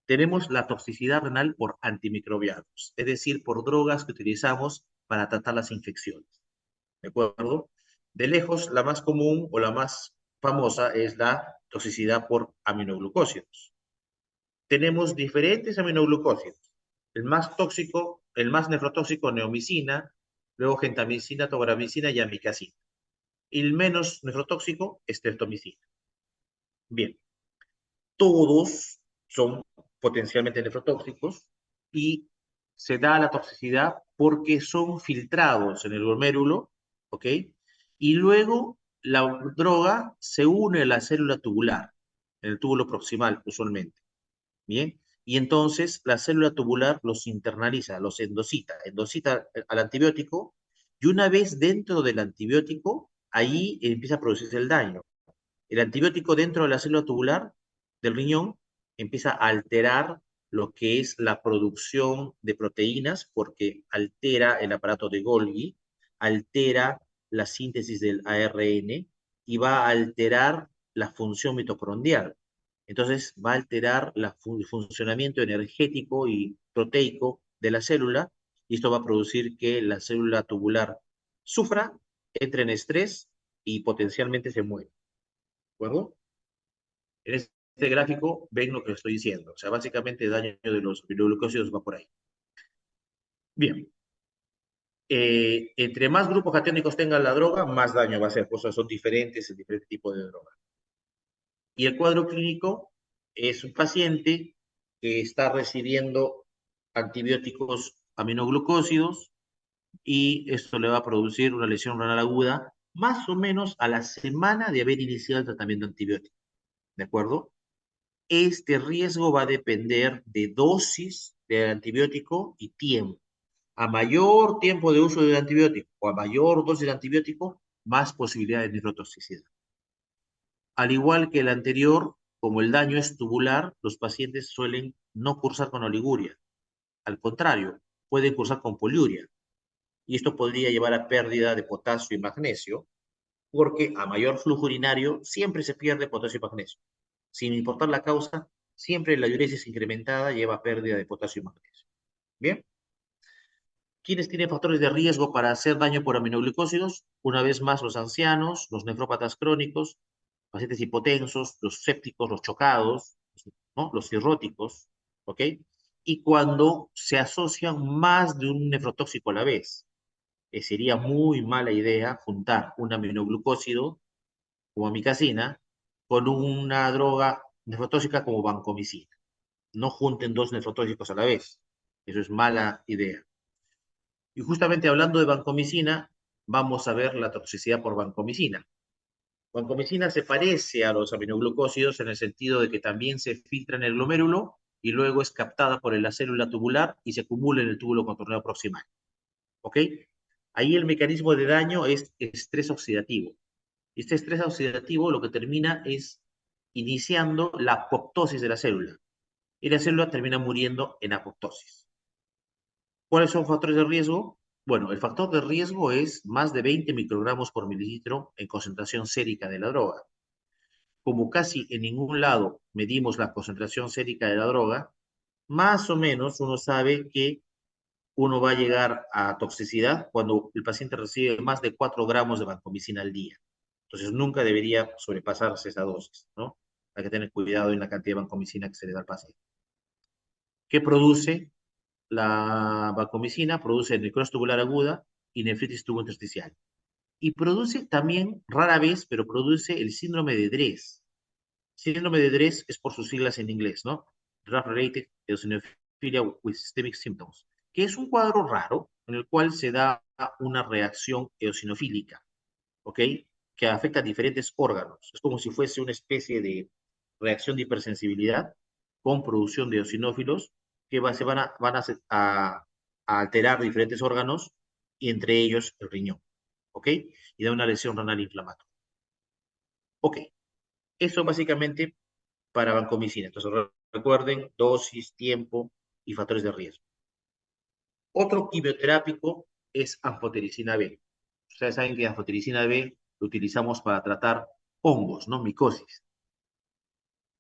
Tenemos la toxicidad renal por antimicrobianos, es decir, por drogas que utilizamos para tratar las infecciones, ¿de acuerdo? De lejos, la más común o la más famosa es la toxicidad por aminoglucósidos. Tenemos diferentes aminoglucósidos. El más tóxico, el más nefrotóxico, neomicina, luego gentamicina, tobramicina y amicacina. Y el menos nefrotóxico, estreptomicina. Bien, todos son potencialmente nefrotóxicos y se da la toxicidad porque son filtrados en el glomérulo, ¿ok? Y luego la droga se une a la célula tubular, en el túbulo proximal usualmente, ¿bien? Y entonces la célula tubular los internaliza, los endosita al antibiótico, y una vez dentro del antibiótico, ahí empieza a producirse el daño. El antibiótico dentro de la célula tubular del riñón empieza a alterar lo que es la producción de proteínas porque altera el aparato de Golgi, altera la síntesis del ARN y va a alterar la función mitocondrial. Entonces va a alterar el funcionamiento energético y proteico de la célula y esto va a producir que la célula tubular sufra, entre en estrés y potencialmente se muera. ¿De acuerdo? En este gráfico ven lo que estoy diciendo. O sea, básicamente el daño de los aminoglucósidos va por ahí. Bien. Entre más grupos catiónicos tenga la droga, más daño va a hacer. Por eso son diferentes el diferente tipo de droga. Y el cuadro clínico es un paciente que está recibiendo antibióticos aminoglucósidos y esto le va a producir una lesión renal aguda más o menos a la semana de haber iniciado el tratamiento antibiótico. ¿De acuerdo? Este riesgo va a depender de dosis del antibiótico y tiempo. A mayor tiempo de uso del antibiótico o a mayor dosis de antibiótico, más posibilidad de nefrotoxicidad. Al igual que el anterior, como el daño es tubular, los pacientes suelen no cursar con oliguria. Al contrario, pueden cursar con poliuria. Y esto podría llevar a pérdida de potasio y magnesio, porque a mayor flujo urinario siempre se pierde potasio y magnesio. Sin importar la causa, siempre la diuresis incrementada lleva a pérdida de potasio y magnesio. Bien. ¿Quiénes tienen factores de riesgo para hacer daño por aminoglucósidos? Una vez más, los ancianos, los nefrópatas crónicos, pacientes hipotensos, los sépticos, los chocados, ¿no? Los cirróticos, ¿ok? Y cuando se asocian más de un nefrotóxico a la vez, sería muy mala idea juntar un aminoglucósido como amicacina con una droga nefrotóxica como vancomicina. No junten dos nefrotóxicos a la vez. Eso es mala idea. Y justamente hablando de vancomicina, vamos a ver la toxicidad por vancomicina. Vancomicina se parece a los aminoglucósidos en el sentido de que también se filtra en el glomérulo y luego es captada por la célula tubular y se acumula en el túbulo contorneado proximal. ¿Ok? Ahí el mecanismo de daño es estrés oxidativo. Este estrés oxidativo lo que termina es iniciando la apoptosis de la célula y la célula termina muriendo en apoptosis. ¿Cuáles son factores de riesgo? Bueno, el factor de riesgo es más de 20 microgramos por mililitro en concentración sérica de la droga. Como casi en ningún lado medimos la concentración sérica de la droga, más o menos uno sabe que uno va a llegar a toxicidad cuando el paciente recibe más de 4 gramos de vancomicina al día. Entonces nunca debería sobrepasarse esa dosis, ¿no? Hay que tener cuidado en la cantidad de vancomicina que se le da al paciente. ¿Qué produce la vancomicina? Produce necrosis tubular aguda y nefritis tubointersticial. Y produce también, rara vez, pero produce el síndrome de Dres. Síndrome de Dres es por sus siglas en inglés, ¿no? Drug-related eosinophilia with systemic symptoms, que es un cuadro raro en el cual se da una reacción eosinofílica, ¿ok? Que afecta a diferentes órganos. Es como si fuese una especie de reacción de hipersensibilidad con producción de eosinófilos se a alterar diferentes órganos, y entre ellos el riñón, ¿ok? Y da una lesión renal inflamatoria. Ok, eso básicamente para vancomicina. Entonces recuerden dosis, tiempo y factores de riesgo. Otro quimioterápico es anfotericina B. Ustedes saben que anfotericina B lo utilizamos para tratar hongos, ¿no? Micosis.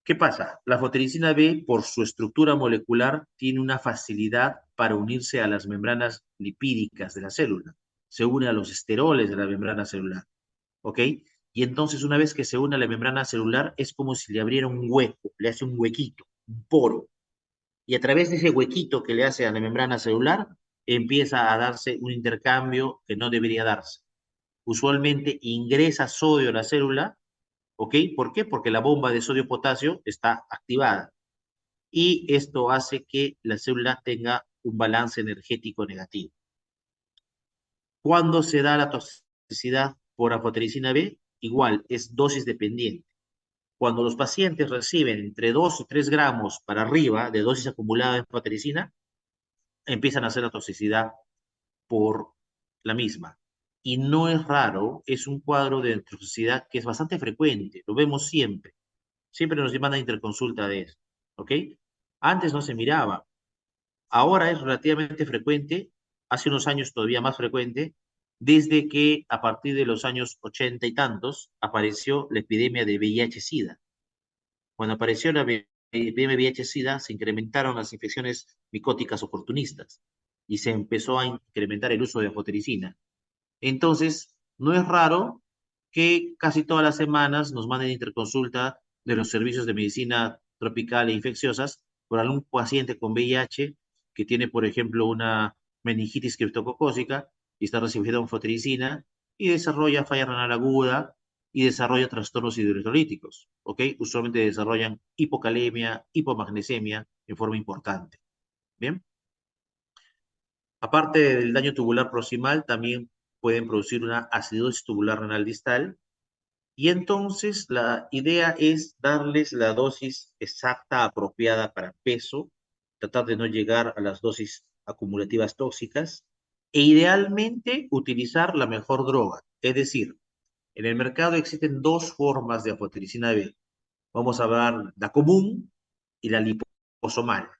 ¿Qué pasa? La anfotericina B, por su estructura molecular, tiene una facilidad para unirse a las membranas lipídicas de la célula. Se une a los esteroles de la membrana celular, ¿ok? Y entonces, una vez que se une a la membrana celular, es como si le abriera un hueco, le hace un huequito, un poro. Y a través de ese huequito que le hace a la membrana celular, empieza a darse un intercambio que no debería darse. Usualmente ingresa sodio a la célula, ¿ok? ¿Por qué? Porque la bomba de sodio-potasio está activada. Y esto hace que la célula tenga un balance energético negativo. ¿Cuándo se da la toxicidad por anfotericina B? Igual, es dosis dependiente. Cuando los pacientes reciben entre 2 y 3 gramos para arriba de dosis acumulada de anfotericina, empiezan a hacer la toxicidad por la misma. Y no es raro, es un cuadro de toxicidad que es bastante frecuente, lo vemos siempre. Siempre nos mandan interconsulta de eso, ¿ok? Antes no se miraba, ahora es relativamente frecuente, hace unos años todavía más frecuente, desde que a partir de los años 80 y tantos apareció la epidemia de VIH-Sida. Cuando apareció la epidemia de VIH-Sida, se incrementaron las infecciones micóticas oportunistas y se empezó a incrementar el uso de anfotericina. Entonces, no es raro que casi todas las semanas nos manden interconsulta de los servicios de medicina tropical e infecciosas por algún paciente con VIH que tiene, por ejemplo, una meningitis criptococócica y está recibiendo anfotericina y desarrolla falla renal aguda y desarrolla trastornos hidroelectrolíticos, ¿ok? Usualmente desarrollan hipocalemia, hipomagnesemia en forma importante, ¿bien? Aparte del daño tubular proximal, también pueden producir una acidosis tubular renal distal. Y entonces la idea es darles la dosis exacta, apropiada para peso, tratar de no llegar a las dosis acumulativas tóxicas e idealmente utilizar la mejor droga. Es decir, en el mercado existen dos formas de anfotericina B. Vamos a hablar la común y la liposomal.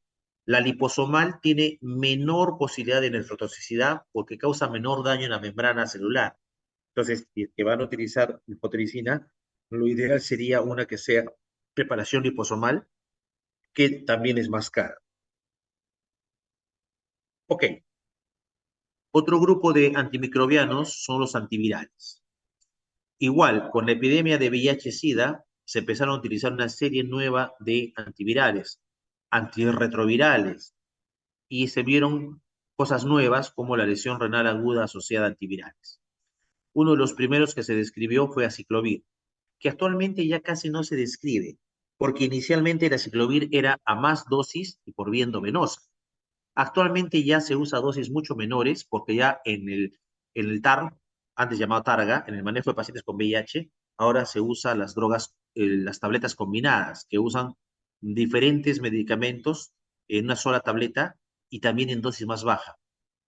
La liposomal tiene menor posibilidad de nefrotoxicidad porque causa menor daño en la membrana celular. Entonces, si es que van a utilizar lipotericina, lo ideal sería una que sea preparación liposomal, que también es más cara. Ok, otro grupo de antimicrobianos son los antivirales. Igual, con la epidemia de VIH-Sida, se empezaron a utilizar una serie nueva de antivirales, antirretrovirales, y se vieron cosas nuevas como la lesión renal aguda asociada a antivirales. Uno de los primeros que se describió fue aciclovir, que actualmente ya casi no se describe, porque inicialmente el aciclovir era a más dosis y por vía endovenosa. Actualmente ya se usa dosis mucho menores porque ya en el TAR, antes llamado TARGA, en el manejo de pacientes con VIH, ahora se usan las drogas, las tabletas combinadas, que usan diferentes medicamentos en una sola tableta y también en dosis más baja.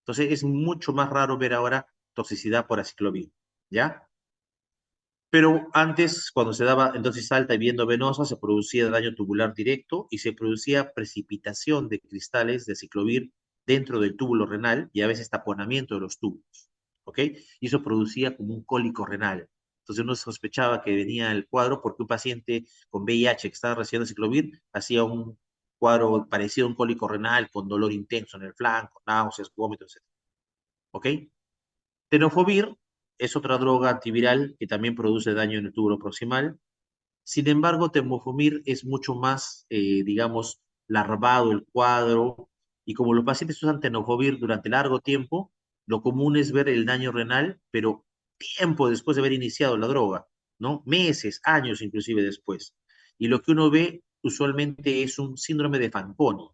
Entonces es mucho más raro ver ahora toxicidad por aciclovir, ¿ya? Pero antes, cuando se daba en dosis alta y viendo venosa, se producía daño tubular directo y se producía precipitación de cristales de ciclovir dentro del túbulo renal y a veces taponamiento de los túbulos, ¿ok? Y eso producía como un cólico renal. Entonces uno sospechaba que venía el cuadro porque un paciente con VIH que estaba recibiendo ciclovir hacía un cuadro parecido a un cólico renal con dolor intenso en el flanco, náuseas, vómitos, etc. ¿Ok? Tenofovir es otra droga antiviral que también produce daño en el túbulo proximal. Sin embargo, tenofovir es mucho más, digamos, larvado el cuadro y como los pacientes usan tenofovir durante largo tiempo, lo común es ver el daño renal, pero tiempo después de haber iniciado la droga, ¿no? Meses, años inclusive después. Y lo que uno ve usualmente es un síndrome de Fanconi,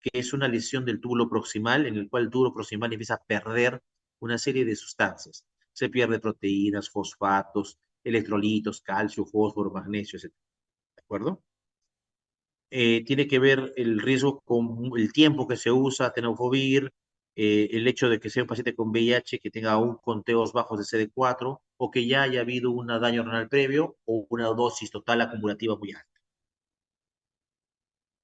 que es una lesión del túbulo proximal en el cual el túbulo proximal empieza a perder una serie de sustancias. Se pierde proteínas, fosfatos, electrolitos, calcio, fósforo, magnesio, etc. ¿De acuerdo? tiene que ver el riesgo con el tiempo que se usa tenofovir, el hecho de que sea un paciente con VIH que tenga aún conteos bajos de CD4 o que ya haya habido un daño renal previo o una dosis total acumulativa muy alta.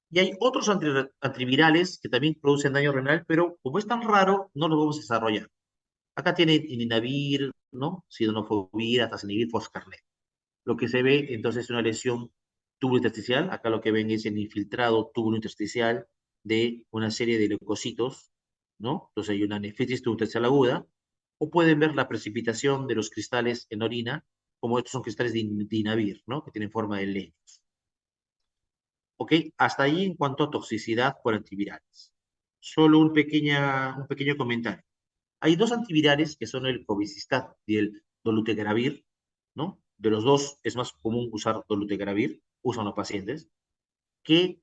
Y hay otros antivirales que también producen daño renal, pero como es tan raro, no los vamos a desarrollar. Acá tiene ininavir, ¿no? Sidonofovir, atacinivir, foscarnet. Lo que se ve entonces es una lesión tubulointersticial. Acá lo que ven es el infiltrado tubulointersticial de una serie de leucocitos, ¿no? Entonces hay una nefritis tubulointersticial aguda. O pueden ver la precipitación de los cristales en orina, como estos son cristales de Inavir, ¿no? Que tienen forma de leños. ¿Ok? Hasta ahí en cuanto a toxicidad por antivirales. Solo un pequeño comentario. Hay dos antivirales que son el cobicistat y el dolutegravir, ¿no? De los dos es más común usar dolutegravir, usan los pacientes, que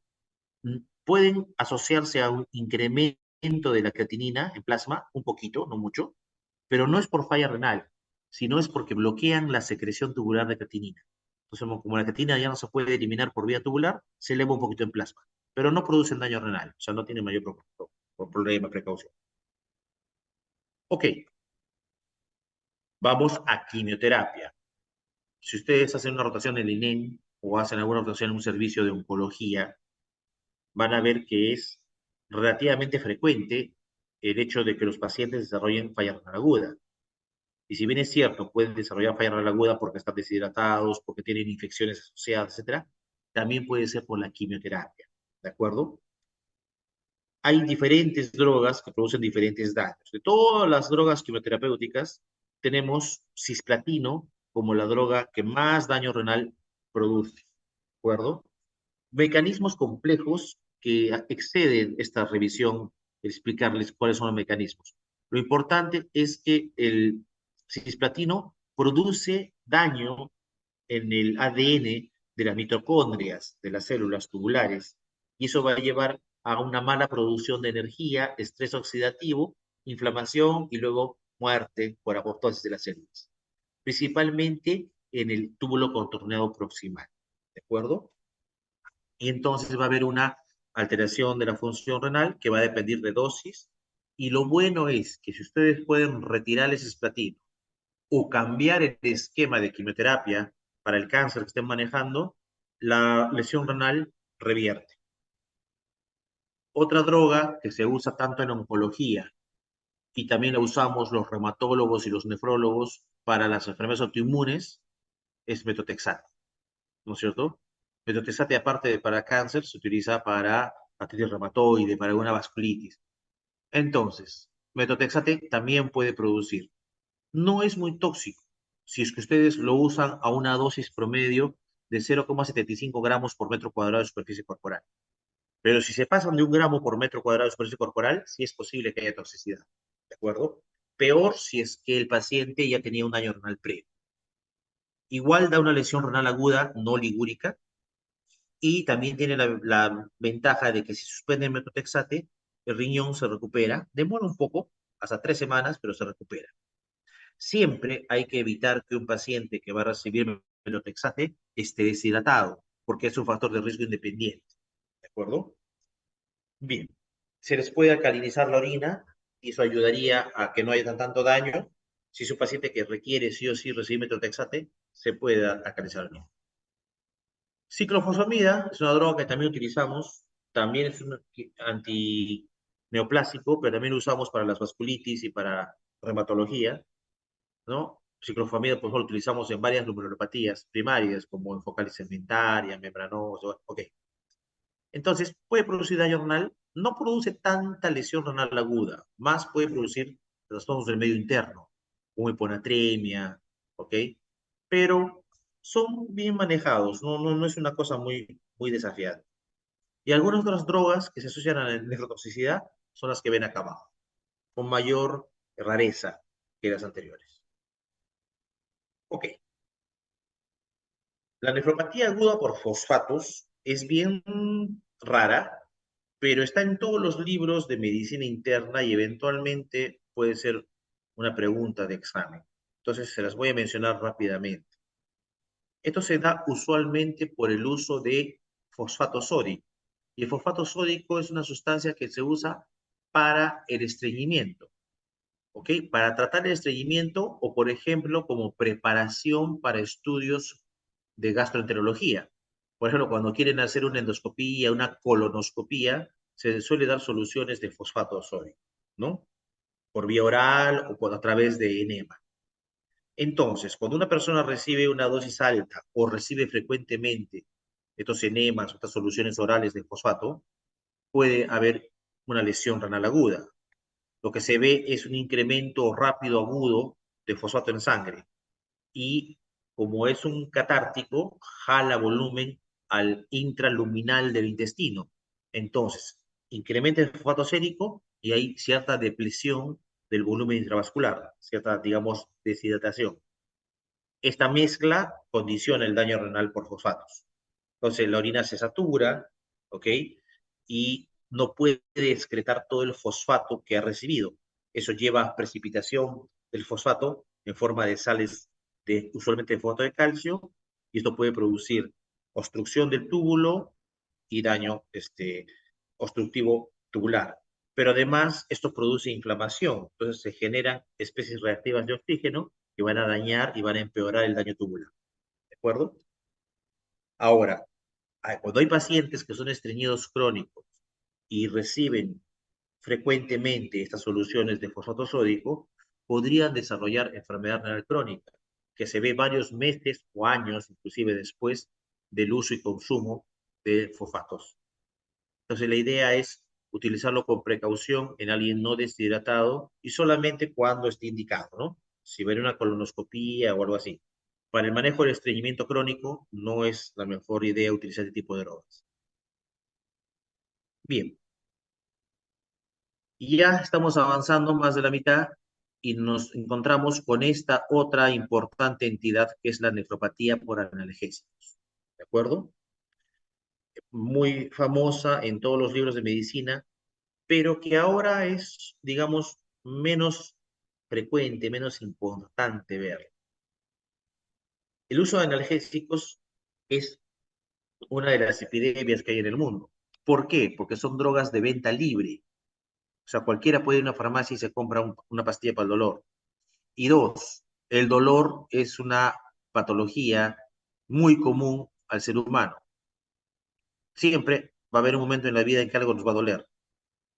pueden asociarse a un incremento de la creatinina en plasma, un poquito, no mucho, pero no es por falla renal, sino es porque bloquean la secreción tubular de creatinina. Entonces, como la creatinina ya no se puede eliminar por vía tubular, se eleva un poquito en plasma, pero no producen daño renal, o sea, no tiene mayor problema, precaución. Ok, vamos a quimioterapia. Si ustedes hacen una rotación en el INEM o hacen alguna rotación en un servicio de oncología, van a ver que es relativamente frecuente el hecho de que los pacientes desarrollen falla renal aguda. Y si bien es cierto, pueden desarrollar falla renal aguda porque están deshidratados, porque tienen infecciones asociadas, etcétera, también puede ser por la quimioterapia. ¿De acuerdo? Hay diferentes drogas que producen diferentes daños. De todas las drogas quimioterapéuticas, tenemos cisplatino como la droga que más daño renal produce. ¿De acuerdo? Mecanismos complejos que exceden esta revisión, explicarles cuáles son los mecanismos. Lo importante es que el cisplatino produce daño en el ADN de las mitocondrias, de las células tubulares, y eso va a llevar a una mala producción de energía, estrés oxidativo, inflamación y luego muerte por apoptosis de las células, principalmente en el túbulo contorneado proximal. ¿De acuerdo? Y entonces va a haber una alteración de la función renal que va a depender de dosis. Y lo bueno es que si ustedes pueden retirar ese cisplatino o cambiar el esquema de quimioterapia para el cáncer que estén manejando, la lesión renal revierte. Otra droga que se usa tanto en oncología y también la usamos los reumatólogos y los nefrólogos para las enfermedades autoinmunes es metotrexato, ¿no es cierto? Metotrexato, aparte de para cáncer, se utiliza para artritis reumatoide, para alguna vasculitis. Entonces, metotrexate también puede producir. No es muy tóxico si es que ustedes lo usan a una dosis promedio de 0,75 gramos por metro cuadrado de superficie corporal. Pero si se pasan de 1 gramo por metro cuadrado de superficie corporal, sí es posible que haya toxicidad. ¿De acuerdo? Peor si es que el paciente ya tenía un daño renal previo. Igual da una lesión renal aguda no ligúrica y también tiene la ventaja de que si suspende el metotrexate, el riñón se recupera. Demora un poco, hasta 3 semanas, pero se recupera. Siempre hay que evitar que un paciente que va a recibir melotrexate esté deshidratado, porque es un factor de riesgo independiente. ¿De acuerdo? Bien. Se les puede alcalinizar la orina y eso ayudaría a que no haya tanto daño. Si es un paciente que requiere sí o sí recibir melotrexate, se puede alcalinizar la orina. Ciclofosfamida es una droga que también utilizamos, también es un antineoplásico, pero también lo usamos para las vasculitis y para reumatología, ¿no? Ciclofosfamida, por ejemplo, lo utilizamos en varias glomerulopatías primarias, como en focal segmentaria, membranosa, ok. Entonces, puede producir daño renal, no produce tanta lesión renal aguda, más puede producir trastornos del medio interno, como hiponatremia, ok. Pero son bien manejados, no es una cosa muy desafiante. Y algunas otras drogas que se asocian a la nefrotoxicidad son las que ven acá abajo, con mayor rareza que las anteriores. Ok. La nefropatía aguda por fosfatos es bien rara, pero está en todos los libros de medicina interna y eventualmente puede ser una pregunta de examen. Entonces se las voy a mencionar rápidamente. Esto se da usualmente por el uso de fosfato sódico. Y el fosfato sódico es una sustancia que se usa para el estreñimiento, ¿ok? Para tratar el estreñimiento o, por ejemplo, como preparación para estudios de gastroenterología. Por ejemplo, cuando quieren hacer una endoscopía, una colonoscopía, se suele dar soluciones de fosfato sódico, ¿no? Por vía oral o a través de enema. Entonces, cuando una persona recibe una dosis alta o recibe frecuentemente estos enemas o estas soluciones orales de fosfato, puede haber una lesión renal aguda. Lo que se ve es un incremento rápido agudo de fosfato en sangre y como es un catártico, jala volumen al intraluminal del intestino. Entonces, incrementa el fosfato sérico y hay cierta depresión del volumen intravascular, cierta, digamos, deshidratación. Esta mezcla condiciona el daño renal por fosfatos. Entonces, la orina se satura, ¿ok? Y no puede excretar todo el fosfato que ha recibido. Eso lleva a precipitación del fosfato en forma de sales, usualmente de fosfato de calcio, y esto puede producir obstrucción del túbulo y daño obstructivo tubular. Pero además, esto produce inflamación, entonces se generan especies reactivas de oxígeno que van a dañar y van a empeorar el daño tubular. ¿De acuerdo? Ahora, cuando hay pacientes que son estreñidos crónicos y reciben frecuentemente estas soluciones de fosfato sódico, podrían desarrollar enfermedad renal crónica, que se ve varios meses o años, inclusive después del uso y consumo de fosfatos. Entonces, la idea es utilizarlo con precaución en alguien no deshidratado y solamente cuando esté indicado, ¿no? Si va a una colonoscopía o algo así. Para el manejo del estreñimiento crónico no es la mejor idea utilizar este tipo de drogas. Bien, y ya estamos avanzando más de la mitad y nos encontramos con esta otra importante entidad que es la nefropatía por analgésicos. ¿De acuerdo? Muy famosa en todos los libros de medicina, pero que ahora es, digamos, menos frecuente, menos importante ver. El uso de analgésicos es una de las epidemias que hay en el mundo. ¿Por qué? Porque son drogas de venta libre. O sea, cualquiera puede ir a una farmacia y se compra una pastilla para el dolor. Y dos, el dolor es una patología muy común al ser humano. Siempre va a haber un momento en la vida en que algo nos va a doler.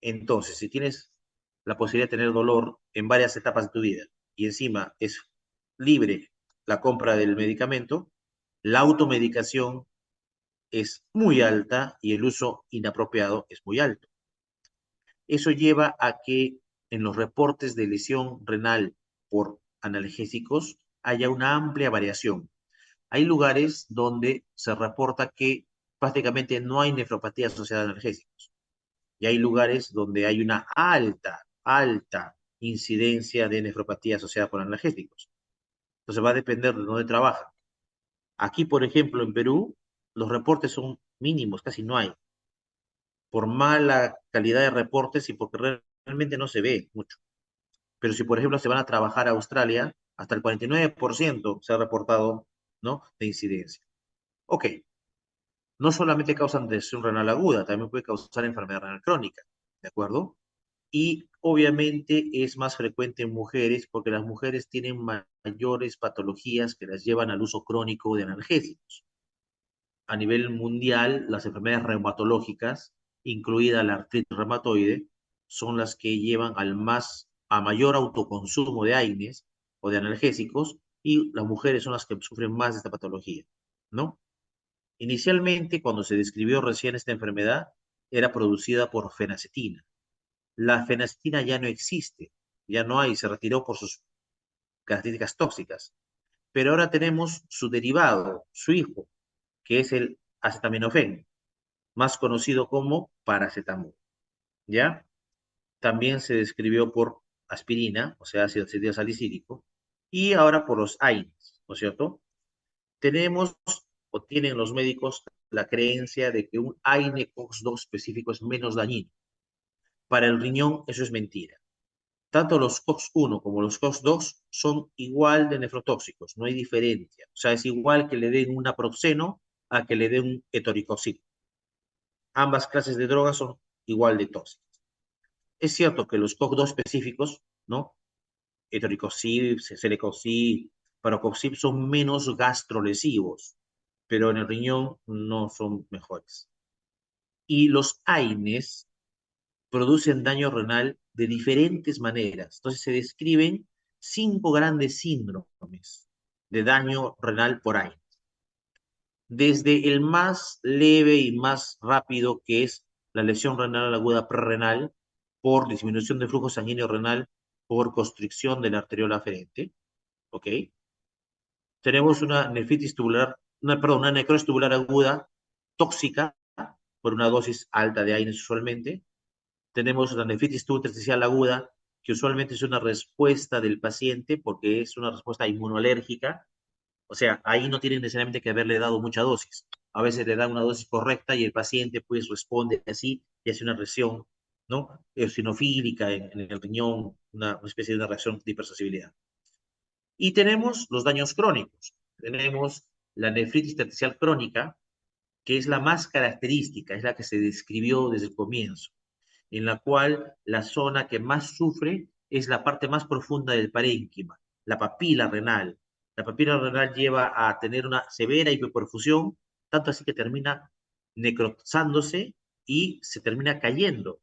Entonces, si tienes la posibilidad de tener dolor en varias etapas de tu vida y encima es libre la compra del medicamento, la automedicación es muy alta y el uso inapropiado es muy alto. Eso lleva a que en los reportes de lesión renal por analgésicos haya una amplia variación. Hay lugares donde se reporta que prácticamente no hay nefropatía asociada a analgésicos. Y hay lugares donde hay una alta incidencia de nefropatía asociada con analgésicos. Entonces va a depender de dónde trabaja. Aquí, por ejemplo, en Perú, los reportes son mínimos, casi no hay, por mala calidad de reportes y porque realmente no se ve mucho. Pero si, por ejemplo, se van a trabajar a Australia, hasta el 49% se ha reportado, ¿no?, de incidencia. Ok, no solamente causan lesión renal aguda, también puede causar enfermedad renal crónica, ¿de acuerdo? Y obviamente es más frecuente en mujeres porque las mujeres tienen mayores patologías que las llevan al uso crónico de analgésicos. A nivel mundial, las enfermedades reumatológicas, incluida la artritis reumatoide, son las que llevan a mayor autoconsumo de AINES o de analgésicos y las mujeres son las que sufren más de esta patología, ¿no? Inicialmente, cuando se describió recién esta enfermedad, era producida por fenacetina. La fenacetina ya no existe, ya no hay, se retiró por sus características tóxicas. Pero ahora tenemos su derivado, su hijo, que es el acetaminofén, más conocido como paracetamol, ¿ya? También se describió por aspirina, o sea, ácido acetil salicílico, y ahora por los AINES, ¿no es cierto? Tenemos o tienen los médicos la creencia de que un AINE COX-2 específico es menos dañino. Para el riñón eso es mentira. Tanto los COX-1 como los COX-2 son igual de nefrotóxicos, no hay diferencia. O sea, es igual que le den un naproxeno a que le den un etoricoxib. Ambas clases de drogas son igual de tóxicas. Es cierto que los COX-2 específicos, ¿no? Etoricosib, celecosib, paroxib son menos gastrolesivos, pero en el riñón no son mejores. Y los AINES producen daño renal de diferentes maneras. Entonces se describen 5 grandes síndromes de daño renal por AINES. Desde el más leve y más rápido, que es la lesión renal aguda prerrenal, por disminución del flujo sanguíneo renal, por constricción de la arteriola aferente, ¿ok? Tenemos una nefritis tubular, una necrosis tubular aguda tóxica por una dosis alta de AINES usualmente. Tenemos la nefritis tubular aguda, que usualmente es una respuesta del paciente porque es una respuesta inmunoalérgica. O sea, ahí no tienen necesariamente que haberle dado mucha dosis. A veces le dan una dosis correcta y el paciente pues responde así y hace una reacción, ¿no? Eosinofílica en el riñón, una especie de una reacción de hipersensibilidad. Y tenemos los daños crónicos. Tenemos la nefritis intersticial crónica, que es la más característica, es la que se describió desde el comienzo, en la cual la zona que más sufre es la parte más profunda del parénquima, la papila renal. La papila renal lleva a tener una severa hipoperfusión, tanto así que termina necrosándose y se termina cayendo.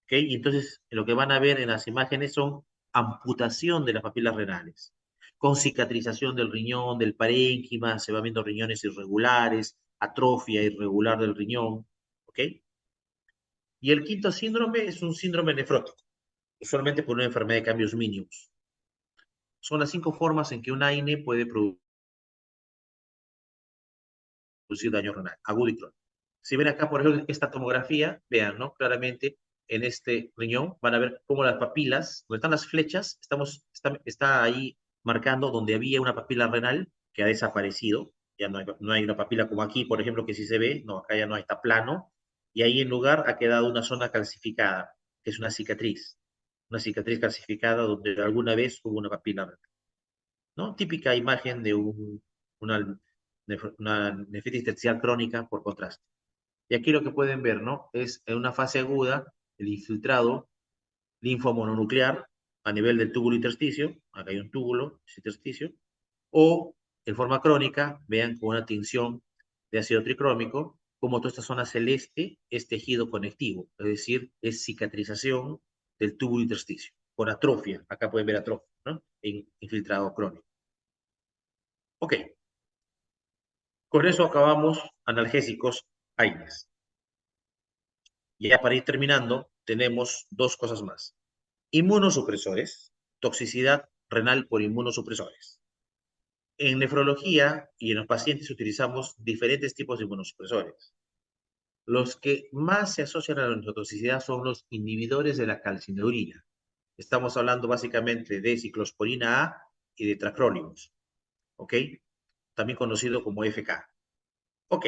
¿Okay? Y entonces lo que van a ver en las imágenes son amputación de las papilas renales, con cicatrización del riñón, del parénquima, se van viendo riñones irregulares, atrofia irregular del riñón, ¿ok? Y el quinto síndrome es un síndrome nefrótico, usualmente por una enfermedad de cambios mínimos. Son las 5 formas en que un AINE puede producir daño renal, agudo y crónico. Si ven acá, por ejemplo, esta tomografía, vean, ¿no? Claramente en este riñón van a ver cómo las papilas, donde están las flechas, está ahí marcando donde había una papila renal que ha desaparecido. Ya no hay una papila como aquí, por ejemplo, que sí se ve, no, acá ya no hay, está plano. Y ahí en lugar ha quedado una zona calcificada, que es una cicatriz calcificada donde alguna vez hubo una papila renal, ¿no? Típica imagen de una, una nefritis tercial crónica por contraste. Y aquí lo que pueden ver, ¿no? Es en una fase aguda el infiltrado linfomononuclear a nivel del túbulo intersticio, acá hay un túbulo intersticio, o en forma crónica, vean con una tinción de ácido tricrómico, como toda esta zona celeste es tejido conectivo, es decir, es cicatrización del túbulo intersticio, con atrofia, acá pueden ver atrofia, ¿no? En infiltrado crónico. Ok, con eso acabamos analgésicos AINES. Y ya para ir terminando, tenemos 2 cosas más. Inmunosupresores, toxicidad renal por inmunosupresores. En nefrología y en los pacientes utilizamos diferentes tipos de inmunosupresores. Los que más se asocian a la nefrotoxicidad son los inhibidores de la calcineurina. Estamos hablando básicamente de ciclosporina A y de tacrolimus, ¿ok? También conocido como FK. Ok,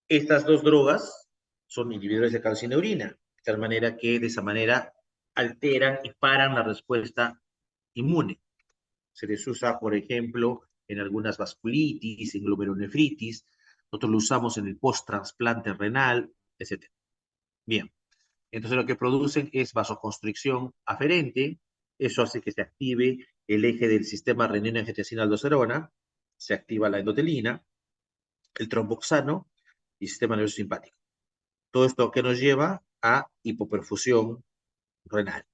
estas 2 drogas son inhibidores de calcineurina, de tal manera que de esa manera alteran y paran la respuesta inmune. Se les usa, por ejemplo, en algunas vasculitis, en glomerulonefritis, nosotros lo usamos en el post-trasplante renal, etc. Bien, entonces lo que producen es vasoconstricción aferente, eso hace que se active el eje del sistema renina-angiotensina-aldosterona, se activa la endotelina, el tromboxano y el sistema nervioso simpático. Todo esto que nos lleva a hipoperfusión renal,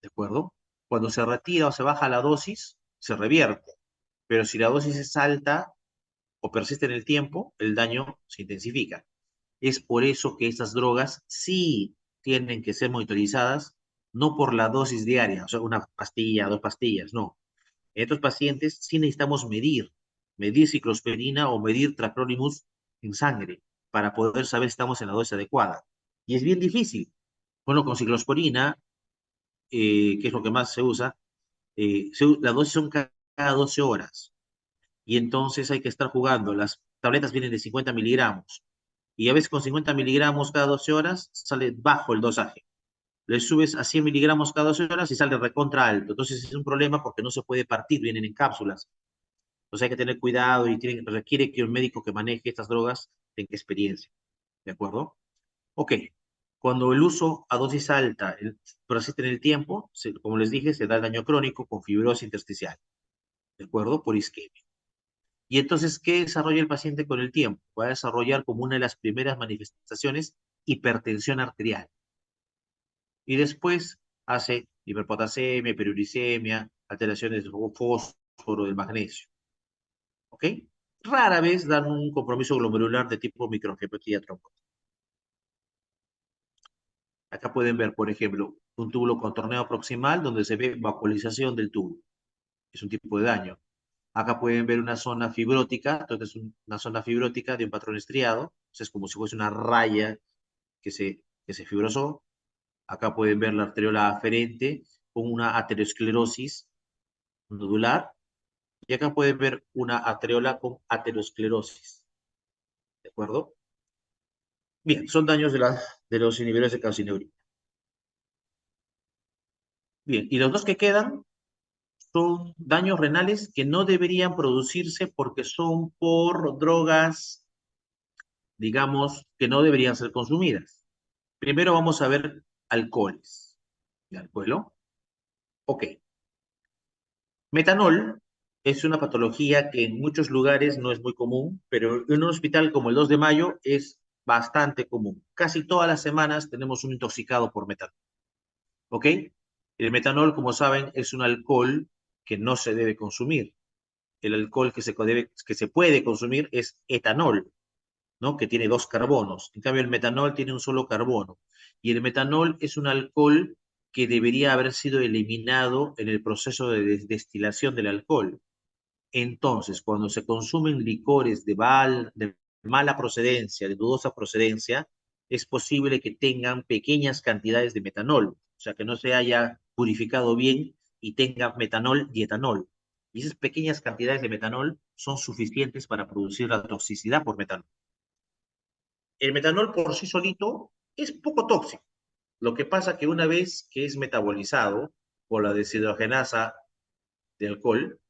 ¿de acuerdo? Cuando se retira o se baja la dosis, se revierte, pero si la dosis es alta o persiste en el tiempo, el daño se intensifica. Es por eso que estas drogas sí tienen que ser monitorizadas, no por la dosis diaria, o sea, una pastilla, 2 pastillas, no. En estos pacientes sí necesitamos medir ciclosporina o medir tacrolimus en sangre para poder saber si estamos en la dosis adecuada. Y es bien difícil. Bueno, con ciclosporina, que es lo que más se usa, las dosis son cada 12 horas. Y entonces hay que estar jugando. Las tabletas vienen de 50 miligramos. Y a veces con 50 miligramos cada 12 horas sale bajo el dosaje. Le subes a 100 miligramos cada 12 horas y sale recontra alto. Entonces es un problema porque no se puede partir, vienen en cápsulas. Entonces hay que tener cuidado y requiere que un médico que maneje estas drogas tenga experiencia. ¿De acuerdo? Ok, cuando el uso a dosis alta persiste en el tiempo, como les dije, se da el daño crónico con fibrosis intersticial, ¿de acuerdo? Por isquemia. Y entonces, ¿qué desarrolla el paciente con el tiempo? Va a desarrollar como una de las primeras manifestaciones hipertensión arterial. Y después hace hiperpotasemia, hiperuricemia, alteraciones del fósforo, del magnesio. ¿Ok? Rara vez dan un compromiso glomerular de tipo microangiopatía trombótica. Acá pueden ver, por ejemplo, un túbulo con torneo proximal donde se ve vacuolización del tubo. Es un tipo de daño. Acá pueden ver una zona fibrótica, entonces una zona fibrótica de un patrón estriado, o sea, es como si fuese una raya que se fibrosó. Acá pueden ver la arteriola aferente con una aterosclerosis nodular, y acá pueden ver una arteriola con aterosclerosis, ¿de acuerdo? Bien, son daños de los inhibidores de calcineurin. Bien, y los dos que quedan son daños renales que no deberían producirse porque son por drogas, digamos, que no deberían ser consumidas. Primero vamos a ver alcoholes. ¿De acuerdo? Ok. Metanol es una patología que en muchos lugares no es muy común, pero en un hospital como el 2 de Mayo es bastante común. Casi todas las semanas tenemos un intoxicado por metanol. ¿Ok? El metanol, como saben, es un alcohol que no se debe consumir. El alcohol que se puede consumir es etanol, ¿no? Que tiene dos carbonos. En cambio, el metanol tiene un solo carbono. Y el metanol es un alcohol que debería haber sido eliminado en el proceso de destilación del alcohol. Entonces, cuando se consumen licores de mala procedencia, de dudosa procedencia, es posible que tengan pequeñas cantidades de metanol, o sea, que no se haya purificado bien y tenga metanol y etanol. Y esas pequeñas cantidades de metanol son suficientes para producir la toxicidad por metanol. El metanol por sí solito es poco tóxico. Lo que pasa que una vez que es metabolizado por la deshidrogenasa de alcohol,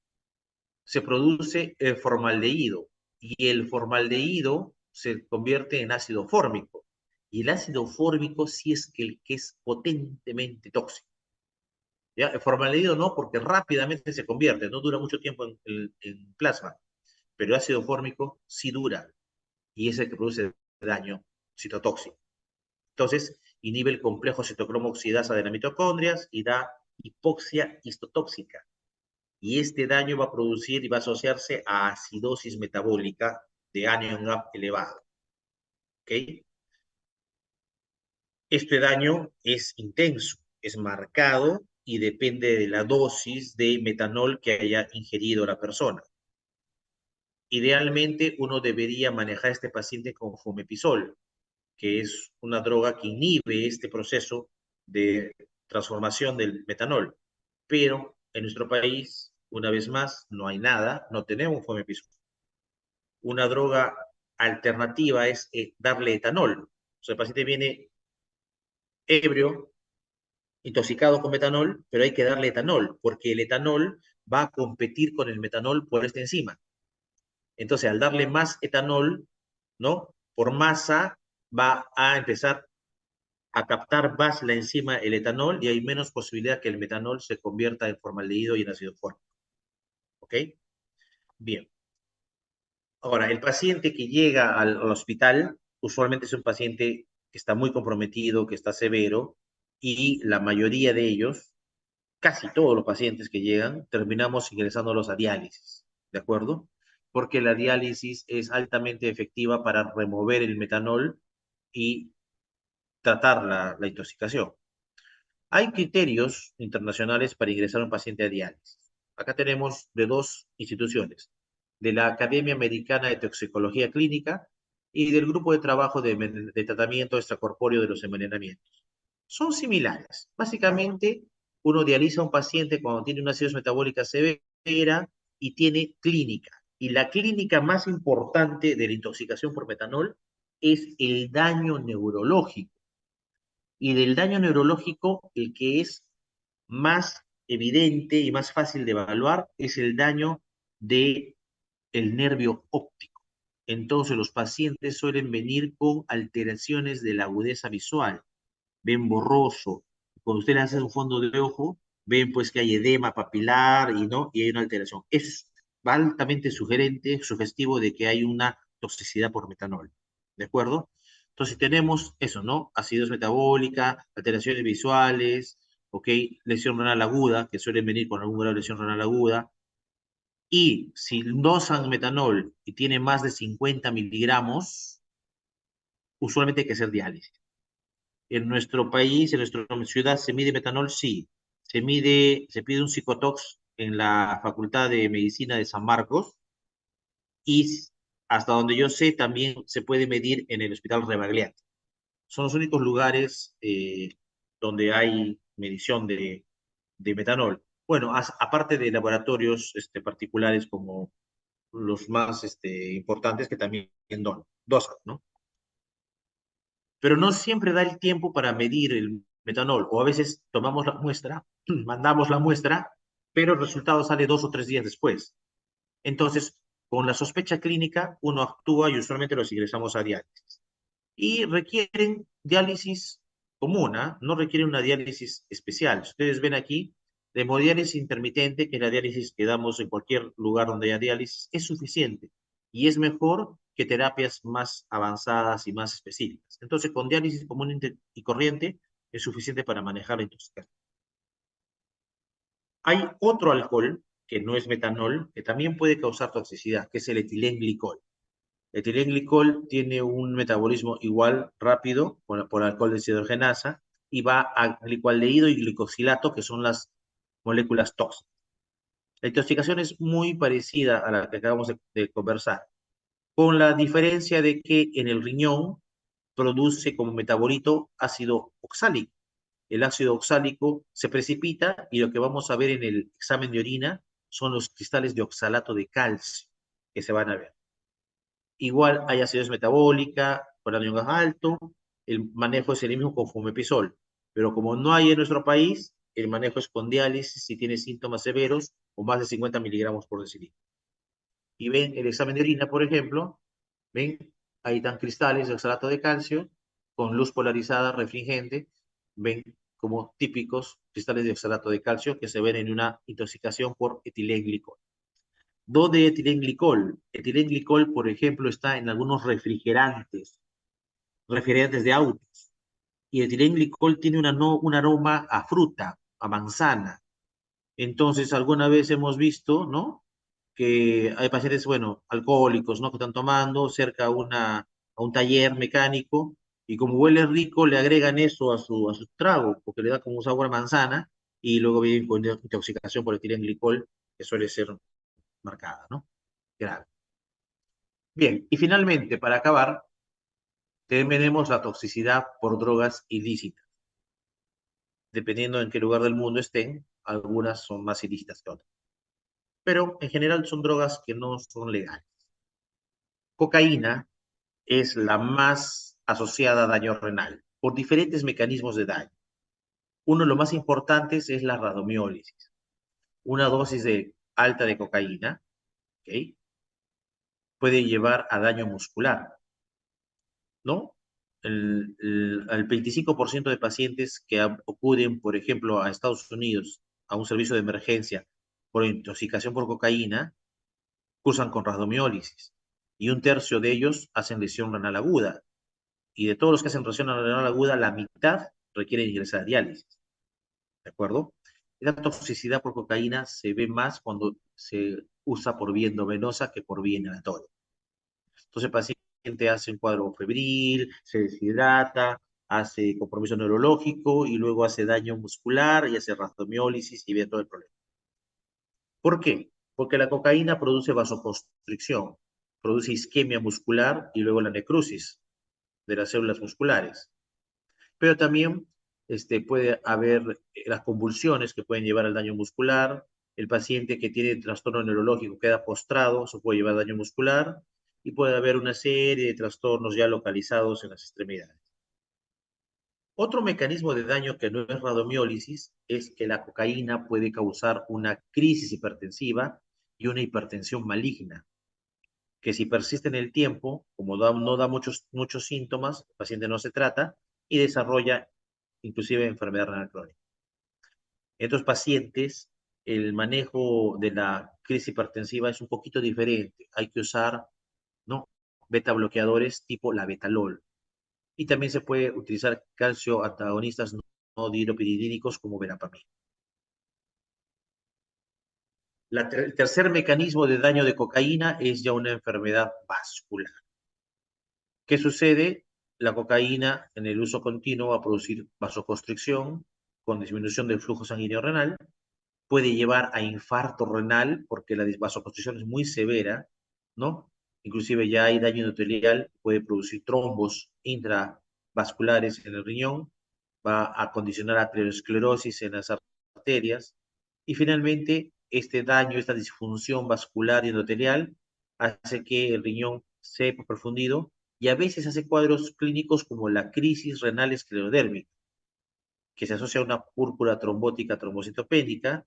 se produce el formaldehído y el formaldehído se convierte en ácido fórmico. Y el ácido fórmico sí es el que es potentemente tóxico. ¿Ya? El formaldehído no, porque rápidamente se convierte, no dura mucho tiempo en plasma, pero el ácido fórmico sí dura y es el que produce daño citotóxico. Entonces, inhibe el complejo citocromo oxidasa de las mitocondrias y da hipoxia histotóxica. Y este daño va a producir y va a asociarse a acidosis metabólica de anion gap elevado. ¿Ok? Este daño es intenso, es marcado y depende de la dosis de metanol que haya ingerido la persona. Idealmente, uno debería manejar a este paciente con fomepizol, que es una droga que inhibe este proceso de transformación del metanol. Pero en nuestro país, una vez más, no hay nada, no tenemos fomepizol. Una droga alternativa es darle etanol. O sea, el paciente viene ebrio, intoxicado con metanol, pero hay que darle etanol, porque el etanol va a competir con el metanol por esta enzima. Entonces, al darle más etanol, ¿no? Por masa, va a empezar a captar más la enzima el etanol y hay menos posibilidad que el metanol se convierta en formaldehído y en ácido fórmico. ¿Ok? Bien. Ahora, el paciente que llega al hospital usualmente es un paciente que está muy comprometido, que está severo, y la mayoría de ellos, casi todos los pacientes que llegan, terminamos ingresándolos a diálisis, ¿de acuerdo? Porque la diálisis es altamente efectiva para remover el metanol y tratar la intoxicación. Hay criterios internacionales para ingresar a un paciente a diálisis. Acá tenemos de dos instituciones, de la Academia Americana de Toxicología Clínica y del Grupo de Trabajo de Tratamiento Extracorpóreo de los Envenenamientos. Son similares. Básicamente, uno dializa a un paciente cuando tiene una acidosis metabólica severa y tiene clínica. Y la clínica más importante de la intoxicación por metanol es el daño neurológico. Y del daño neurológico, el que es más evidente y más fácil de evaluar es el daño del nervio óptico. Entonces los pacientes suelen venir con alteraciones de la agudeza visual, ven borroso. Cuando usted le hace un fondo de ojo, ven pues que hay edema papilar y no, y hay una alteración. Es altamente sugerente, sugestivo de que hay una toxicidad por metanol. ¿De acuerdo? Entonces tenemos eso, ¿no? Acidosis metabólica, alteraciones visuales, ¿ok? Lesión renal aguda, que suelen venir con algún grado de lesión renal aguda. Y si dosan metanol y tiene más de 50 miligramos, usualmente hay que hacer diálisis. En nuestro país, en nuestra ciudad, ¿se mide metanol? Sí. Se pide un psicotox en la Facultad de Medicina de San Marcos y hasta donde yo sé también se puede medir en el Hospital Rebagliati. Son los únicos lugares donde hay medición de metanol. Bueno, aparte de laboratorios particulares como los más importantes que también dosan, ¿no? Pero no siempre da el tiempo para medir el metanol, o a veces tomamos la muestra, mandamos la muestra, pero el resultado sale 2 o 3 días después. Entonces, con la sospecha clínica, uno actúa y usualmente los ingresamos a diálisis. Y requieren diálisis común, ¿ah? No requieren una diálisis especial. Ustedes ven aquí, de hemodiálisis intermitente, que es la diálisis que damos en cualquier lugar donde haya diálisis, es suficiente y es mejor que terapias más avanzadas y más específicas. Entonces, con diálisis común y corriente es suficiente para manejar la intoxicación. Hay otro alcohol, que no es metanol, que también puede causar toxicidad, que es el etilenglicol. El etilenglicol tiene un metabolismo igual rápido por alcohol deshidrogenasa y va a glicaldehído y glicosilato, que son las moléculas tóxicas. La intoxicación es muy parecida a la que acabamos de conversar, con la diferencia de que en el riñón produce como metabolito ácido oxálico. El ácido oxálico se precipita y lo que vamos a ver en el examen de orina son los cristales de oxalato de calcio que se van a ver. Igual hay acidosis metabólica, corazón gas alto, el manejo es el mismo con fumepizol, pero como no hay en nuestro país, el manejo es con diálisis si tiene síntomas severos o más de 50 miligramos por decilitro. Y ven el examen de orina, por ejemplo, ven, ahí están cristales de oxalato de calcio con luz polarizada refringente, ven como típicos cristales de oxalato de calcio que se ven en una intoxicación por etilenglicol. ¿Dónde etilenglicol? Etilenglicol, por ejemplo, está en algunos refrigerantes de autos. Y el etilenglicol tiene no, un aroma a fruta, a manzana. Entonces, alguna vez hemos visto, ¿no? Que hay pacientes, bueno, alcohólicos, ¿no? Que están tomando cerca a un taller mecánico y como huele rico, le agregan eso a su trago, porque le da como un sabor a manzana y luego viene con intoxicación por etilenglicol, que suele ser marcada, ¿no? Grave. Bien, y finalmente, para acabar, tenemos la toxicidad por drogas ilícitas. Dependiendo en qué lugar del mundo estén, algunas son más ilícitas que otras. Pero en general son drogas que no son legales. Cocaína es la más asociada a daño renal por diferentes mecanismos de daño. Uno de los más importantes es la radomiólisis. Una dosis alta de cocaína, ¿ok? Puede llevar a daño muscular, ¿no? El 25% de pacientes que acuden, por ejemplo, a Estados Unidos a un servicio de emergencia por intoxicación por cocaína, cursan con rhabdomiólisis. Y un tercio de ellos hacen lesión renal aguda. Y de todos los que hacen lesión renal aguda, la mitad requieren ingresar a diálisis. ¿De acuerdo? La toxicidad por cocaína se ve más cuando se usa por vía endovenosa que por vía inhalatoria. Entonces el paciente hace un cuadro febril, se deshidrata, hace compromiso neurológico y luego hace daño muscular y hace rhabdomiólisis y ve todo el problema. ¿Por qué? Porque la cocaína produce vasoconstricción, produce isquemia muscular y luego la necrosis de las células musculares. Pero también puede haber las convulsiones que pueden llevar al daño muscular, el paciente que tiene trastorno neurológico queda postrado, eso puede llevar a daño muscular, y puede haber una serie de trastornos ya localizados en las extremidades. Otro mecanismo de daño que no es rhabdomiólisis es que la cocaína puede causar una crisis hipertensiva y una hipertensión maligna. que si persiste en el tiempo, como no da muchos síntomas, el paciente no se trata y desarrolla inclusive enfermedad renal crónica. En estos pacientes, el manejo de la crisis hipertensiva es un poquito diferente. Hay que usar, ¿no?, beta bloqueadores tipo la betalol. Y también se puede utilizar calcio antagonistas no dihidropiridínicos como verapamil. El tercer mecanismo de daño de cocaína es ya una enfermedad vascular. ¿Qué sucede? La cocaína en el uso continuo va a producir vasoconstricción con disminución del flujo sanguíneo renal, puede llevar a infarto renal porque la vasoconstricción es muy severa, ¿no? Inclusive ya hay daño endotelial, puede producir trombos intravasculares en el riñón, va a condicionar aterosclerosis en las arterias y finalmente este daño, esta disfunción vascular y endotelial hace que el riñón se profundido y a veces hace cuadros clínicos como la crisis renal esclerodérmica, que se asocia a una púrpura trombótica trombocitopénica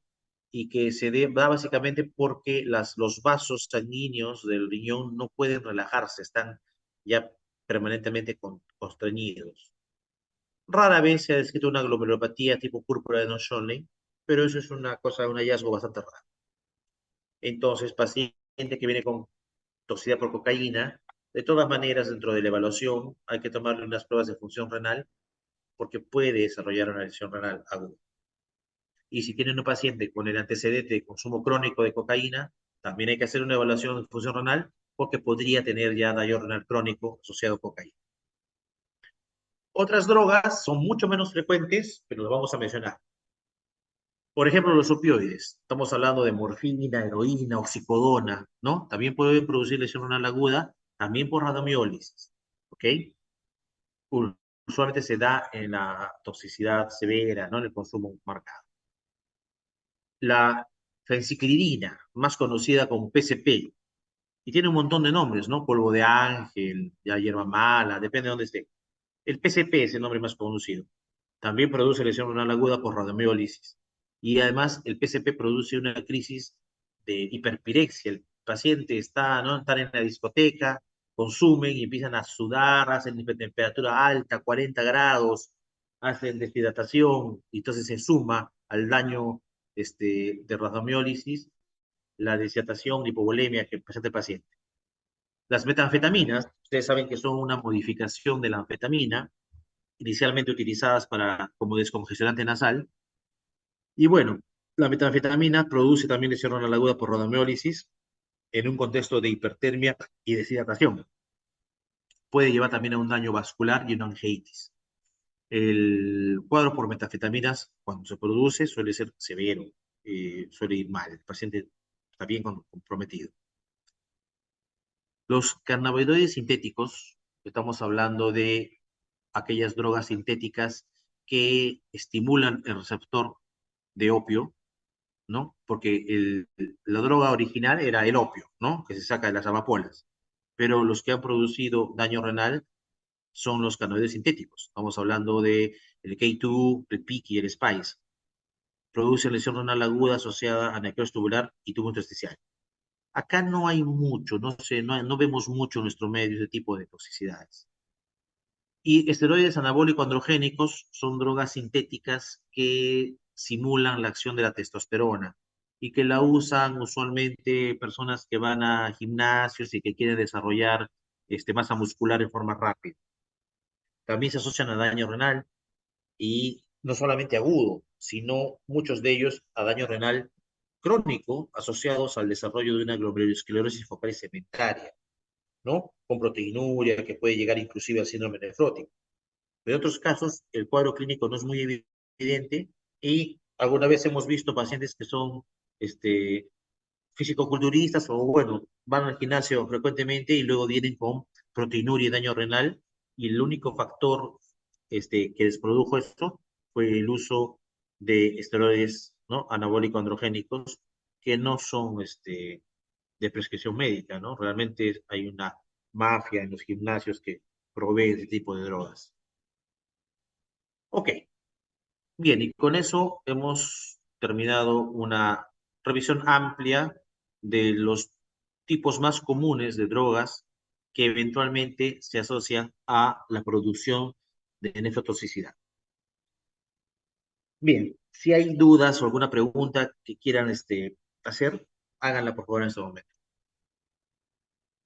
y que da básicamente porque los vasos sanguíneos del riñón no pueden relajarse, están ya permanentemente constreñidos. Rara vez se ha descrito una glomerulopatía tipo púrpura de Nonchalin, pero eso es una cosa, un hallazgo bastante raro. Entonces, paciente que viene con toxicidad por cocaína, de todas maneras, dentro de la evaluación hay que tomarle unas pruebas de función renal porque puede desarrollar una lesión renal aguda. Y si tienen un paciente con el antecedente de consumo crónico de cocaína, también hay que hacer una evaluación de función renal porque podría tener ya daño renal crónico asociado a cocaína. Otras drogas son mucho menos frecuentes, pero las vamos a mencionar. Por ejemplo, los opioides. Estamos hablando de morfina, heroína, oxicodona, ¿no? También pueden producir lesión renal aguda, también por radiomiólisis, ¿ok? Usualmente se da en la toxicidad severa, ¿no? En el consumo marcado. La fenciclidina, más conocida como PCP, y tiene un montón de nombres, ¿no? Polvo de ángel, ya hierba mala, depende de dónde esté. El PCP es el nombre más conocido. También produce lesión renal aguda por radiomiólisis. Y además el PCP produce una crisis de hiperpirexia. El paciente está, ¿no?, están en la discoteca, consumen y empiezan a sudar, hacen temperatura alta, 40 grados, hacen deshidratación, y entonces se suma al daño de radiomiólisis la deshidratación, hipovolemia que presenta el paciente. Las metanfetaminas, ustedes saben que son una modificación de la anfetamina, inicialmente utilizadas como descongestionante nasal. Y bueno, la metanfetamina produce también lesión renal aguda por radiomiólisis en un contexto de hipertermia y deshidratación. Puede llevar también a un daño vascular y una angeitis. El cuadro por metanfetaminas, cuando se produce, suele ser severo, suele ir mal, el paciente está bien comprometido. Los cannabinoides sintéticos, estamos hablando de aquellas drogas sintéticas que estimulan el receptor de opio, ¿no? Porque la droga original era el opio, ¿no? Que se saca de las amapolas. Pero los que han producido daño renal son los cannabinoides sintéticos. Estamos hablando de el K2, el PIC y el Spice. Producen lesión renal aguda asociada a necrosis tubular y tubo intersticial. Acá no hay mucho, no sé, no vemos mucho en nuestro medio ese tipo de toxicidades. Y esteroides anabólicos androgénicos son drogas sintéticas que simulan la acción de la testosterona y que la usan usualmente personas que van a gimnasios y que quieren desarrollar masa muscular en forma rápida. También se asocian a daño renal y no solamente agudo, sino muchos de ellos a daño renal crónico asociados al desarrollo de una glomerulosclerosis focal segmentaria, ¿no? Con proteinuria que puede llegar inclusive al síndrome nefrótico. En otros casos, el cuadro clínico no es muy evidente y alguna vez hemos visto pacientes que son fisicoculturistas o, bueno, van al gimnasio frecuentemente y luego vienen con proteinuria y daño renal y el único factor que les produjo esto fue el uso de esteroides, ¿no?, anabólico-androgénicos que no son de prescripción médica, ¿no? Realmente hay una mafia en los gimnasios que provee este tipo de drogas. Ok, bien, y con eso hemos terminado una revisión amplia de los tipos más comunes de drogas que eventualmente se asocian a la producción de nefrotoxicidad. Bien, si hay dudas o alguna pregunta que quieran hacer, háganla por favor en este momento.